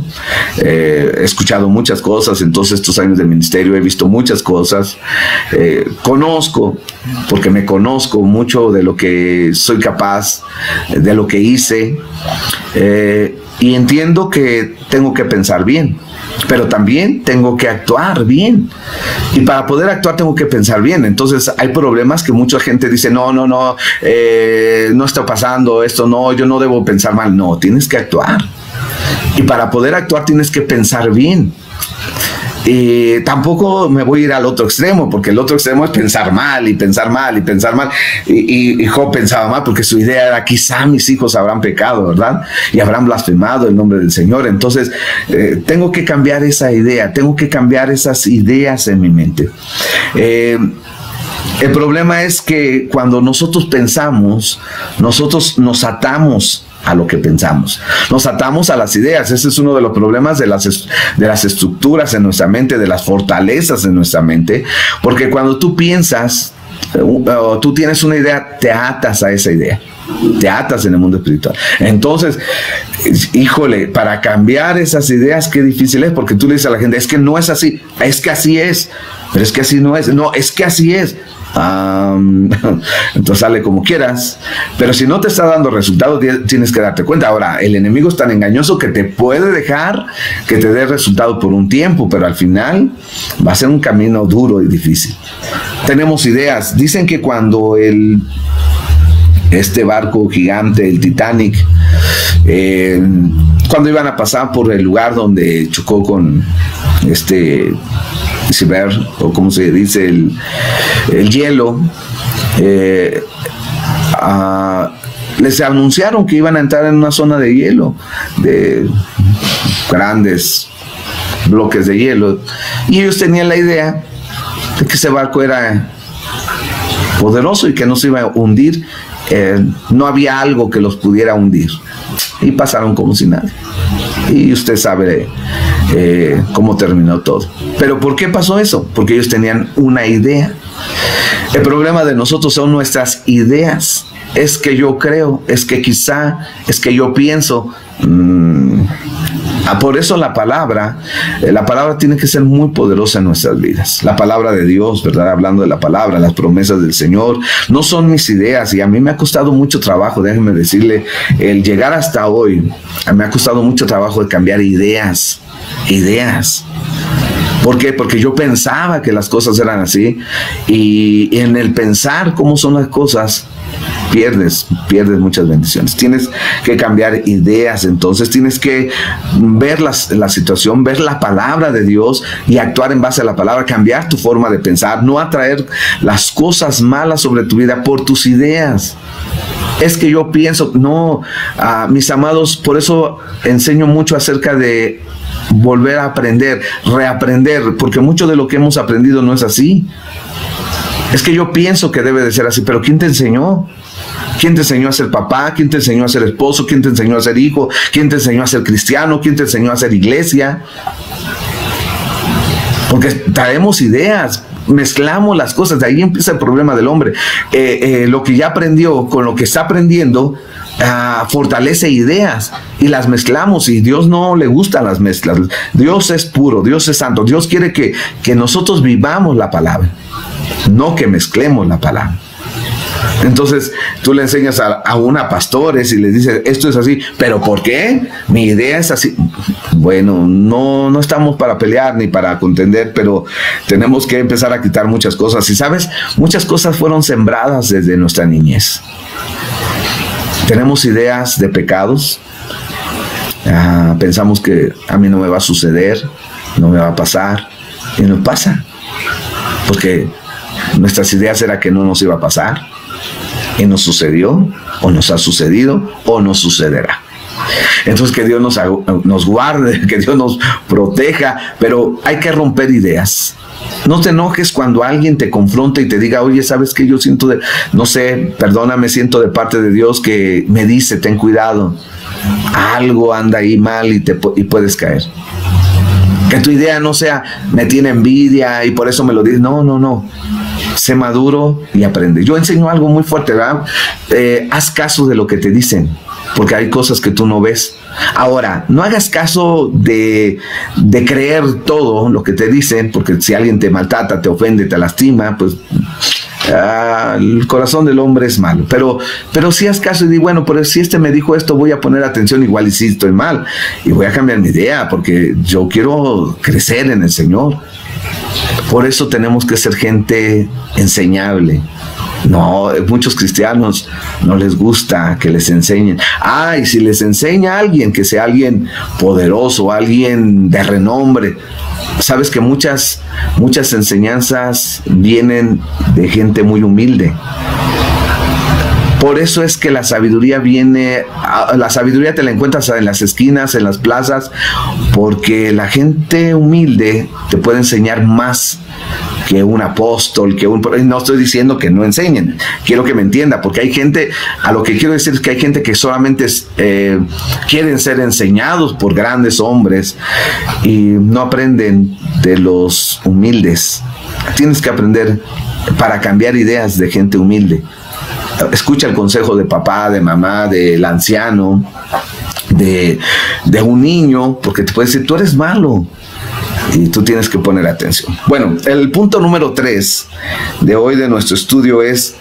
Speaker 1: He escuchado muchas cosas en todos estos años de ministerio. He visto muchas cosas. Conozco, porque me conozco mucho de lo que soy capaz, de lo que hice. Y entiendo que tengo que pensar bien, pero también tengo que actuar bien. Y para poder actuar tengo que pensar bien. Entonces hay problemas que mucha gente dice, no está pasando esto, no, yo no debo pensar mal. No, tienes que actuar. Y para poder actuar tienes que pensar bien. Y tampoco me voy a ir al otro extremo, porque el otro extremo es pensar mal y pensar mal y pensar mal. Y Job pensaba mal porque su idea era: quizá mis hijos habrán pecado, ¿verdad? Y habrán blasfemado el nombre del Señor. Entonces, tengo que cambiar esa idea, tengo que cambiar esas ideas en mi mente. El problema es que cuando nosotros pensamos, nosotros nos atamos a lo que pensamos, nos atamos a las ideas. Ese es uno de los problemas de las estructuras en nuestra mente, de las fortalezas en nuestra mente, porque cuando tú piensas, tú tienes una idea, te atas a esa idea, te atas en el mundo espiritual. Entonces, híjole, para cambiar esas ideas, qué difícil es, porque tú le dices a la gente: es que no es así, es que así es, pero es que así no es, no, es que así es. Entonces sale como quieras, pero si no te está dando resultado, tienes que darte cuenta. Ahora, el enemigo es tan engañoso que te puede dejar que te dé resultado por un tiempo, pero al final va a ser un camino duro y difícil. Tenemos ideas. Dicen que cuando este barco gigante, el Titanic, cuando iban a pasar por el lugar donde chocó con este iceberg, o como se dice, el hielo, les anunciaron que iban a entrar en una zona de hielo de grandes bloques de hielo. Y ellos tenían la idea de que ese barco era poderoso y que no se iba a hundir. No había algo que los pudiera hundir. Y pasaron como si nada. Y usted sabe cómo terminó todo. ¿Pero por qué pasó eso? Porque ellos tenían una idea. El problema de nosotros son nuestras ideas. Es que yo creo, es que quizá, es que yo pienso. Por eso la palabra tiene que ser muy poderosa en nuestras vidas. La palabra de Dios, ¿verdad? Hablando de la palabra, las promesas del Señor, no son mis ideas. Y a mí me ha costado mucho trabajo, déjenme decirle, el llegar hasta hoy, me ha costado mucho trabajo de cambiar ideas. ¿Por qué? Porque yo pensaba que las cosas eran así, y en el pensar cómo son las cosas, pierdes muchas bendiciones. Tienes que cambiar ideas, entonces tienes que ver la situación, ver la palabra de Dios y actuar en base a la palabra, cambiar tu forma de pensar, no atraer las cosas malas sobre tu vida por tus ideas. Es que yo pienso, no, mis amados, por eso enseño mucho acerca de volver a aprender, reaprender, porque mucho de lo que hemos aprendido no es así. Es que yo pienso que debe de ser así, pero ¿quién te enseñó? ¿Quién te enseñó a ser papá? ¿Quién te enseñó a ser esposo? ¿Quién te enseñó a ser hijo? ¿Quién te enseñó a ser cristiano? ¿Quién te enseñó a ser iglesia? Porque traemos ideas, mezclamos las cosas, de ahí empieza el problema del hombre. Lo que ya aprendió con lo que está aprendiendo fortalece ideas y las mezclamos, y Dios no le gustan las mezclas. Dios es puro, Dios es santo. Dios quiere que nosotros vivamos la palabra, no que mezclemos la palabra. Entonces tú le enseñas a pastores y les dices, esto es así, ¿pero por qué? Mi idea es así. Bueno, no estamos para pelear ni para contender, pero tenemos que empezar a quitar muchas cosas. Y sabes, muchas cosas fueron sembradas desde nuestra niñez. Tenemos ideas de pecados. Pensamos que a mí no me va a suceder, no me va a pasar, y no pasa, porque nuestras ideas era que no nos iba a pasar, y nos sucedió, o nos ha sucedido, o nos sucederá. Entonces que Dios nos guarde, que Dios nos proteja, pero hay que romper ideas. No te enojes cuando alguien te confronta y te diga, oye, ¿sabes qué? Yo siento no sé, perdóname, siento de parte de Dios que me dice, ten cuidado, algo anda ahí mal y puedes caer. Que tu idea no sea, me tiene envidia y por eso me lo dices. No. Sé maduro y aprende. Yo enseño algo muy fuerte, ¿verdad? Haz caso de lo que te dicen, porque hay cosas que tú no ves. Ahora, no hagas caso de creer todo lo que te dicen, porque si alguien te maltrata, te ofende, te lastima, pues el corazón del hombre es malo. Pero si haz caso y di, bueno, pero si este me dijo esto, voy a poner atención, igual y si estoy mal, y voy a cambiar mi idea, porque yo quiero crecer en el Señor. Por eso tenemos que ser gente enseñable. No, muchos cristianos no les gusta que les enseñen. Y si les enseña a alguien, que sea alguien poderoso, alguien de renombre. Sabes que muchas enseñanzas vienen de gente muy humilde. Por eso es que la sabiduría te la encuentras en las esquinas, en las plazas, porque la gente humilde te puede enseñar más que un apóstol, no estoy diciendo que no enseñen, quiero que me entienda, porque hay gente, a lo que quiero decir es que hay gente que solamente quieren ser enseñados por grandes hombres y no aprenden de los humildes. Tienes que aprender para cambiar ideas de gente humilde. Escucha el consejo de papá, de mamá, del anciano, de un niño, porque te puede decir, tú eres malo, y tú tienes que poner atención. Bueno, el punto número 3 de hoy de nuestro estudio es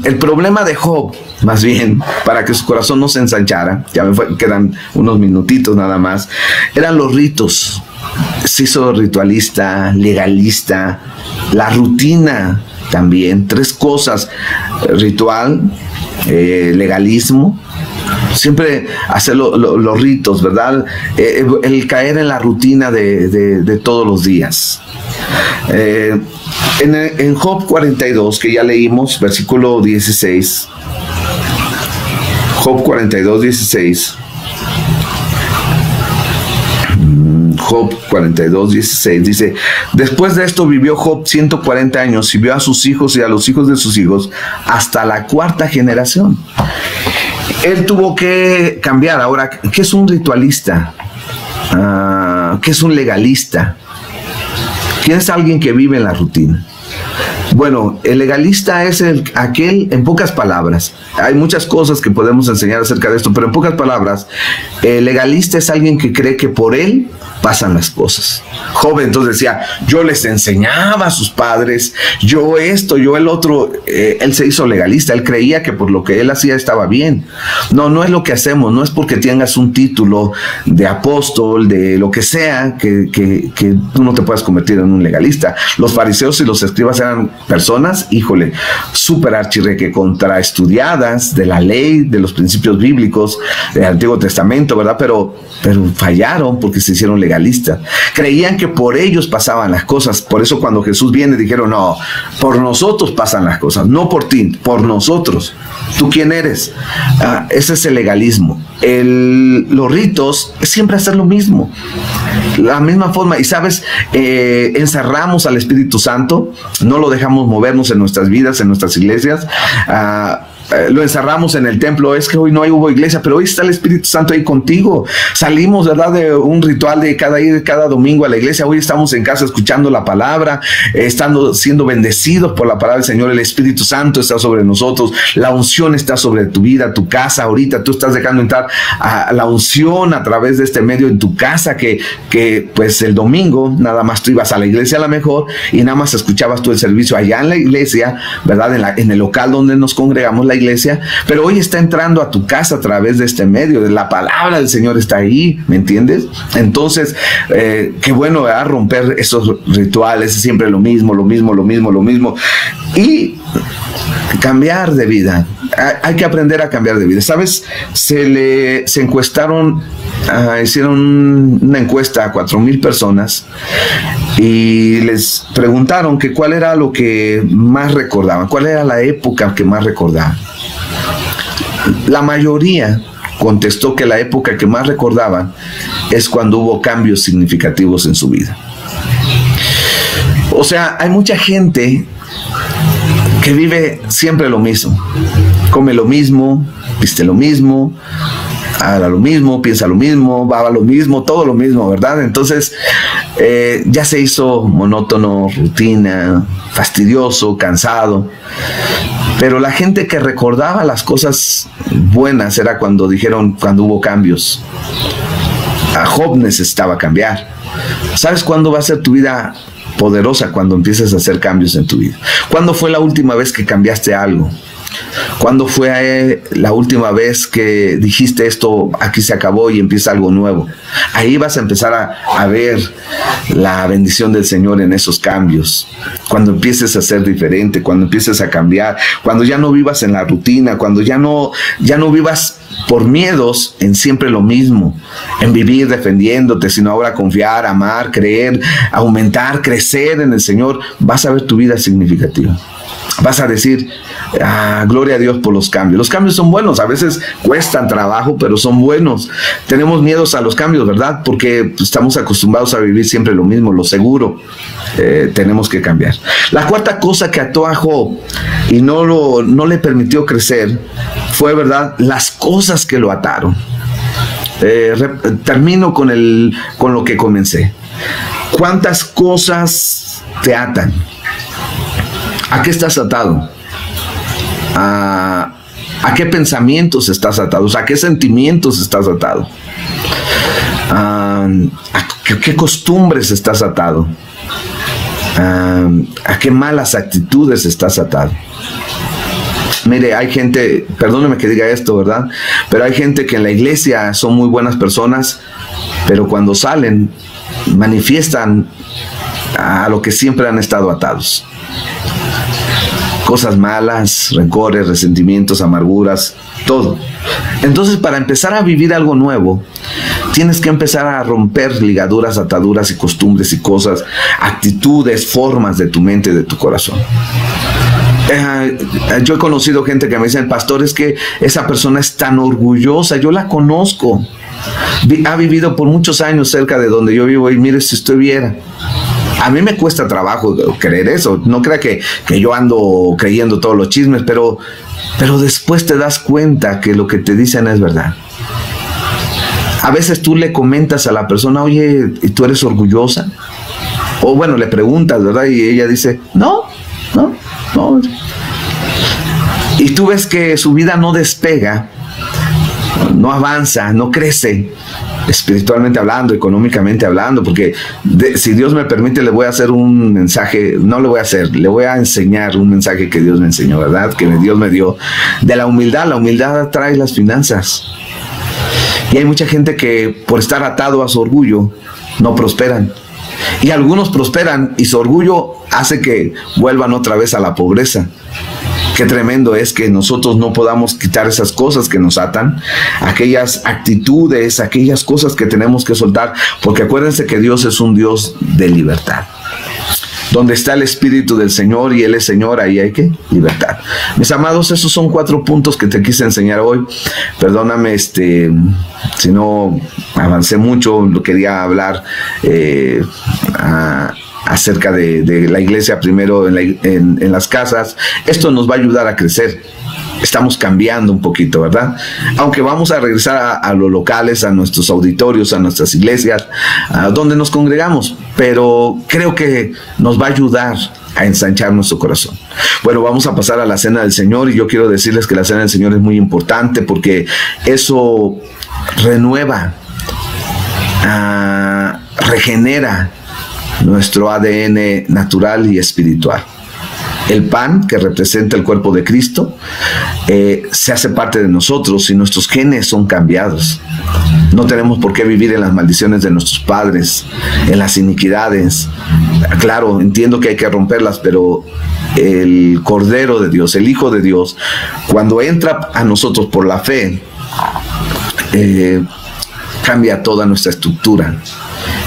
Speaker 1: el problema de Job, más bien, para que su corazón no se ensanchara. Quedan unos minutitos nada más. Eran los ritos. Se hizo ritualista, legalista, la rutina también. 3 cosas: ritual, legalismo, siempre hacer los ritos, ¿verdad? El caer en la rutina de todos los días. En Job 42, que ya leímos, versículo 16, Job 42, 16. Job 42:16 dice: después de esto vivió Job 140 años y vio a sus hijos y a los hijos de sus hijos hasta la 4ª generación. Él tuvo que cambiar. Ahora, ¿qué es un ritualista? ¿Qué es un legalista? ¿Quién es alguien que vive en la rutina? Bueno, el legalista es aquel, en pocas palabras, hay muchas cosas que podemos enseñar acerca de esto, pero en pocas palabras, el legalista es alguien que cree que por él pasan las cosas. Job entonces decía: yo les enseñaba a sus padres, yo esto, yo el otro. Él se hizo legalista, él creía que por lo que él hacía estaba bien. No es lo que hacemos, no es porque tengas un título de apóstol, de lo que sea, que tú no te puedas convertir en un legalista. Los fariseos y los escribas eran personas, híjole, súper archirreque contraestudiadas de la ley, de los principios bíblicos del Antiguo Testamento, ¿verdad? Pero fallaron porque se hicieron legalistas. Creían que por ellos pasaban las cosas. Por eso cuando Jesús viene dijeron: no, por nosotros pasan las cosas, no por ti, por nosotros. ¿Tú quién eres? Ese es el legalismo. Los ritos es siempre hacer lo mismo, la misma forma. Y sabes, encerramos al Espíritu Santo, no lo dejamos movernos en nuestras vidas, en nuestras iglesias. Lo encerramos en el templo. Es que hoy no hubo iglesia, pero hoy está el Espíritu Santo ahí contigo. Salimos, ¿verdad?, de un ritual de ir cada domingo a la iglesia. Hoy estamos en casa escuchando la palabra, siendo bendecidos por la palabra del Señor. El Espíritu Santo está sobre nosotros, la unción está sobre tu vida, tu casa. Ahorita tú estás dejando entrar a la unción a través de este medio en tu casa, que pues el domingo nada más tú ibas a la iglesia a lo mejor y nada más escuchabas tú el servicio allá en la iglesia, ¿verdad?, en el local donde nos congregamos, la iglesia. Pero hoy está entrando a tu casa a través de este medio, de la palabra del Señor está ahí, ¿me entiendes? Entonces, qué bueno, ¿verdad?, romper esos rituales, es siempre lo mismo, y cambiar de vida. Hay que aprender a cambiar de vida. ¿Sabes? Se encuestaron, hicieron una encuesta a 4,000 personas y les preguntaron que cuál era lo que más recordaban, cuál era la época que más recordaban. La mayoría contestó que la época que más recordaban es cuando hubo cambios significativos en su vida. O sea, hay mucha gente que vive siempre lo mismo, come lo mismo, viste lo mismo, habla lo mismo, piensa lo mismo, va a lo mismo, todo lo mismo, ¿verdad? Entonces ya se hizo monótono, rutina, fastidioso, cansado. Pero la gente que recordaba las cosas buenas era cuando hubo cambios. A Job necesitaba cambiar. ¿Sabes cuándo va a ser tu vida poderosa? Cuando empieces a hacer cambios en tu vida. ¿Cuándo fue la última vez que cambiaste algo? ¿Cuándo fue la última vez que dijiste esto, aquí se acabó y empieza algo nuevo? Ahí vas a empezar a ver la bendición del Señor en esos cambios. Cuando empieces a ser diferente, cuando empieces a cambiar, cuando ya no vivas en la rutina, cuando ya no vivas por miedos en siempre lo mismo, en vivir defendiéndote, sino ahora confiar, amar, creer, aumentar, crecer en el Señor. Vas a ver tu vida significativa. Vas a decir: gloria a Dios por los cambios. Los cambios son buenos, a veces cuestan trabajo, pero son buenos. Tenemos miedos a los cambios, ¿verdad? Porque estamos acostumbrados a vivir siempre lo mismo, lo seguro. Tenemos que cambiar. La 4ª cosa que ató a Job y no le permitió crecer fue, ¿verdad?, las cosas que lo ataron. Termino con lo que comencé. ¿Cuántas cosas te atan? ¿A qué estás atado? ¿A qué pensamientos estás atado? ¿A qué sentimientos estás atado? ¿A qué costumbres estás atado? ¿A qué malas actitudes estás atado? Mire, hay gente, perdóneme que diga esto, ¿verdad?, pero hay gente que en la iglesia son muy buenas personas, pero cuando salen manifiestan a lo que siempre han estado atados. Cosas malas, rencores, resentimientos, amarguras, todo. Entonces, para empezar a vivir algo nuevo, tienes que empezar a romper ligaduras, ataduras y costumbres y cosas, actitudes, formas de tu mente y de tu corazón. Yo he conocido gente que me dice, pastor, es que esa persona es tan orgullosa, yo la conozco, ha vivido por muchos años cerca de donde yo vivo y mire si usted viera. A mí me cuesta trabajo creer eso, no crea que yo ando creyendo todos los chismes, pero después te das cuenta que lo que te dicen es verdad. A veces tú le comentas a la persona, oye, ¿y tú eres orgullosa? O bueno, le preguntas, ¿verdad? Y ella dice, no. Y tú ves que su vida no despega, no avanza, no crece, espiritualmente hablando, económicamente hablando, porque si Dios me permite, le voy a hacer un mensaje, no le voy a hacer, le voy a enseñar un mensaje que Dios me enseñó, ¿verdad? Que Dios me dio, de la humildad trae las finanzas. Y hay mucha gente que por estar atado a su orgullo, no prosperan. Y algunos prosperan y su orgullo hace que vuelvan otra vez a la pobreza. Qué tremendo es que nosotros no podamos quitar esas cosas que nos atan, aquellas actitudes, aquellas cosas que tenemos que soltar, porque acuérdense que Dios es un Dios de libertad. Donde está el Espíritu del Señor y Él es Señor, ahí hay que libertad. Mis amados, esos son 4 puntos que te quise enseñar hoy. Perdóname si no avancé mucho, lo quería hablar acerca de la iglesia primero en las casas. Esto nos va a ayudar a crecer. Estamos cambiando un poquito, ¿verdad? Aunque vamos a regresar a los locales, a nuestros auditorios, a nuestras iglesias, a donde nos congregamos, pero creo que nos va a ayudar a ensanchar nuestro corazón. Bueno, vamos a pasar a la Cena del Señor y yo quiero decirles que la Cena del Señor es muy importante porque eso renueva, regenera nuestro ADN natural y espiritual. El pan, que representa el cuerpo de Cristo, se hace parte de nosotros y nuestros genes son cambiados. No tenemos por qué vivir en las maldiciones de nuestros padres, en las iniquidades. Claro, entiendo que hay que romperlas, pero el Cordero de Dios, el Hijo de Dios, cuando entra a nosotros por la fe, cambia toda nuestra estructura,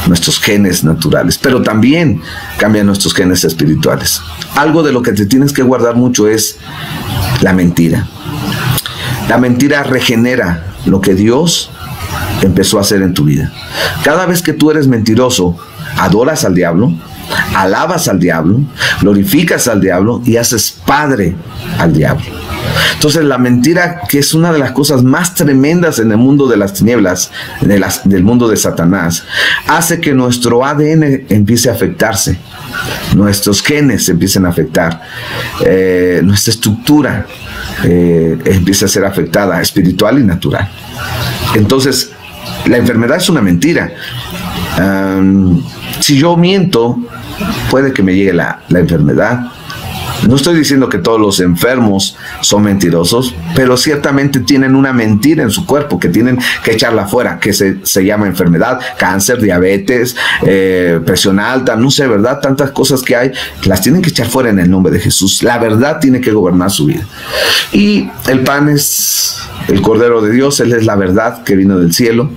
Speaker 1: nuestros genes naturales, pero también cambia nuestros genes espirituales. Algo de lo que te tienes que guardar mucho es la mentira. La mentira regenera lo que Dios empezó a hacer en tu vida. Cada vez que tú eres mentiroso, adoras al diablo, alabas al diablo, glorificas al diablo y haces padre al diablo. Entonces la mentira, que es una de las cosas más tremendas en el mundo de las tinieblas, del mundo de Satanás, hace que nuestro ADN empiece a afectarse, nuestros genes empiecen a afectar, nuestra estructura empieza a ser afectada, espiritual y natural. Entonces la enfermedad es una mentira. Si yo miento, puede que me llegue la enfermedad. No estoy diciendo que todos los enfermos son mentirosos, pero ciertamente tienen una mentira en su cuerpo que tienen que echarla afuera, que se llama enfermedad, cáncer, diabetes, presión alta, no sé, ¿verdad? Tantas cosas que hay, las tienen que echar fuera en el nombre de Jesús. La verdad tiene que gobernar su vida. Y el pan es el Cordero de Dios, Él es la verdad que vino del cielo.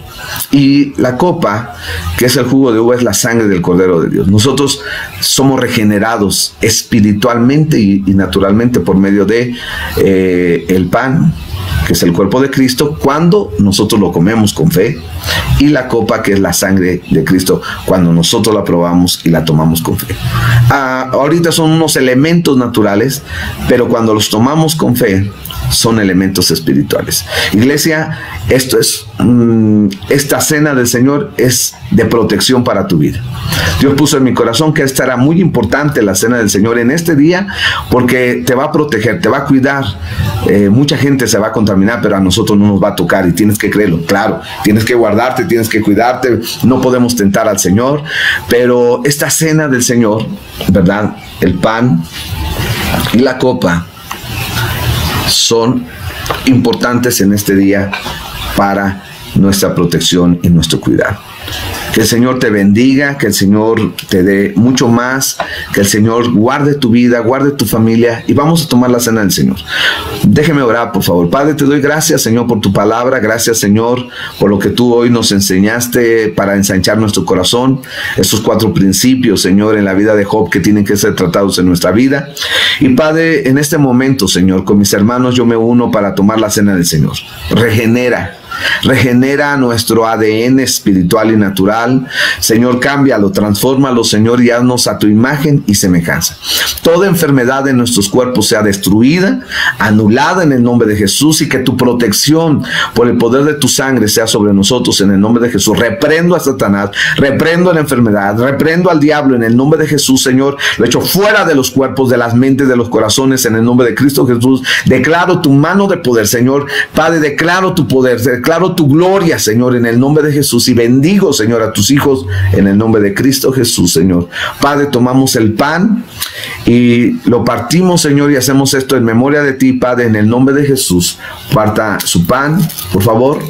Speaker 1: Y la copa, que es el jugo de uva, es la sangre del Cordero de Dios. Nosotros somos regenerados espiritualmente y naturalmente por medio de el pan, que es el cuerpo de Cristo, cuando nosotros lo comemos con fe, y la copa, que es la sangre de Cristo, cuando nosotros la probamos y la tomamos con fe. Ahorita son unos elementos naturales, pero cuando los tomamos con fe, son elementos espirituales. Iglesia, esta cena del Señor es de protección para tu vida. Dios puso en mi corazón que esta era muy importante, la cena del Señor en este día, porque te va a proteger, te va a cuidar. Mucha gente se va a contaminar, pero a nosotros no nos va a tocar, y tienes que creerlo. Claro, tienes que guardarte, tienes que cuidarte, no podemos tentar al Señor, pero esta cena del Señor, ¿verdad? El pan y la copa son importantes en este día para nuestra protección y nuestro cuidado. Que el Señor te bendiga, que el Señor te dé mucho más, que el Señor guarde tu vida, guarde tu familia, y vamos a tomar la cena del Señor. Déjeme orar, por favor. Padre, te doy gracias, Señor, por tu palabra. Gracias, Señor, por lo que tú hoy nos enseñaste para ensanchar nuestro corazón. Estos 4 principios, Señor, en la vida de Job que tienen que ser tratados en nuestra vida. Y Padre, en este momento, Señor, con mis hermanos yo me uno para tomar la cena del Señor. Regenera nuestro ADN espiritual y natural. Señor, cámbialo, transfórmalo, Señor, y haznos a tu imagen y semejanza. Toda enfermedad en nuestros cuerpos sea destruida, anulada en el nombre de Jesús, y que tu protección por el poder de tu sangre sea sobre nosotros en el nombre de Jesús. Reprendo a Satanás, reprendo a la enfermedad, reprendo al diablo en el nombre de Jesús, Señor. Lo echo fuera de los cuerpos, de las mentes, de los corazones en el nombre de Cristo Jesús. Declaro tu mano de poder, Señor. Padre, declaro tu poder, declaro tu gloria, Señor, en el nombre de Jesús, y bendigo, Señor, a tus hijos en el nombre de Cristo Jesús, Señor. Padre, tomamos el pan y lo partimos, Señor, y hacemos esto en memoria de ti, Padre, en el nombre de Jesús. Parta su pan, por favor,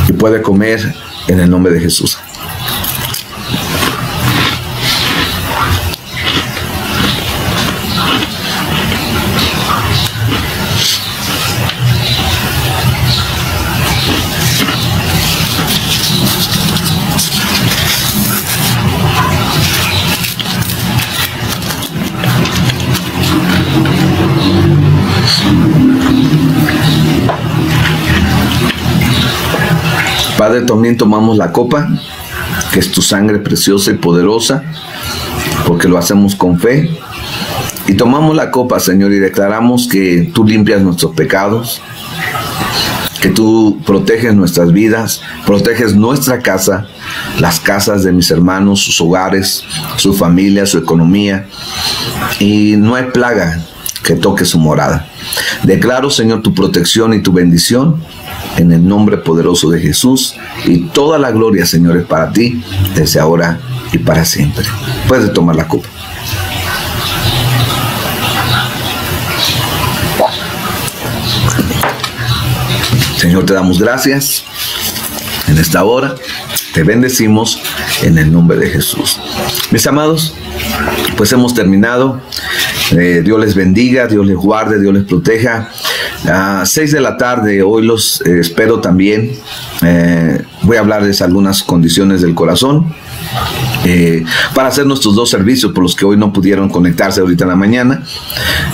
Speaker 1: y puede comer en el nombre de Jesús. Padre, también tomamos la copa, que es tu sangre preciosa y poderosa, porque lo hacemos con fe. Y tomamos la copa, Señor, y declaramos que tú limpias nuestros pecados, que tú proteges nuestras vidas, proteges nuestra casa, las casas de mis hermanos, sus hogares, su familia, su economía, y no hay plaga que toque su morada. Declaro, Señor, tu protección y tu bendición en el nombre poderoso de Jesús, y toda la gloria, Señor, es para ti, desde ahora y para siempre. Puedes tomar la copa. Señor, te damos gracias en esta hora. Te bendecimos en el nombre de Jesús. Mis amados, pues hemos terminado. Dios les bendiga, Dios les guarde, Dios les proteja. A 6 de la tarde, hoy los espero también. Voy a hablarles algunas condiciones del corazón para hacer nuestros 2 servicios por los que hoy no pudieron conectarse ahorita en la mañana,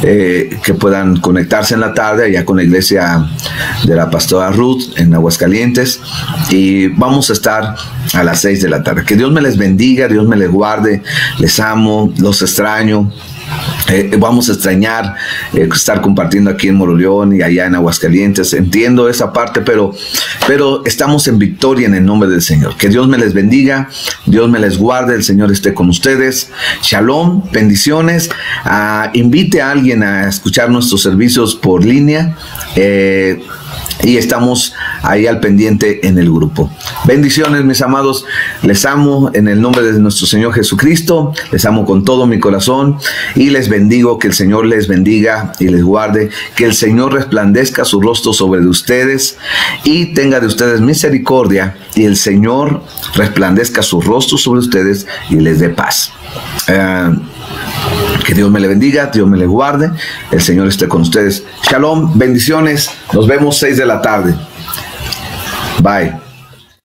Speaker 1: que puedan conectarse en la tarde allá con la iglesia de la pastora Ruth en Aguascalientes, y vamos a estar a las 6 de la tarde. Que Dios me les bendiga, Dios me les guarde, les amo, los extraño. Vamos a extrañar estar compartiendo aquí en Moroleón y allá en Aguascalientes. Entiendo esa parte, pero estamos en victoria en el nombre del Señor. Que Dios me les bendiga, Dios me les guarde, el Señor esté con ustedes. Shalom, bendiciones. Invite a alguien a escuchar nuestros servicios por línea. Y estamos ahí al pendiente en el grupo. Bendiciones, mis amados. Les amo en el nombre de nuestro Señor Jesucristo. Les amo con todo mi corazón y les bendigo. Que el Señor les bendiga y les guarde. Que el Señor resplandezca su rostro sobre ustedes y tenga de ustedes misericordia. Y el Señor resplandezca su rostro sobre ustedes y les dé paz. Que Dios me le bendiga, Dios me le guarde, el Señor esté con ustedes. Shalom, bendiciones, nos vemos 6 de la tarde. Bye.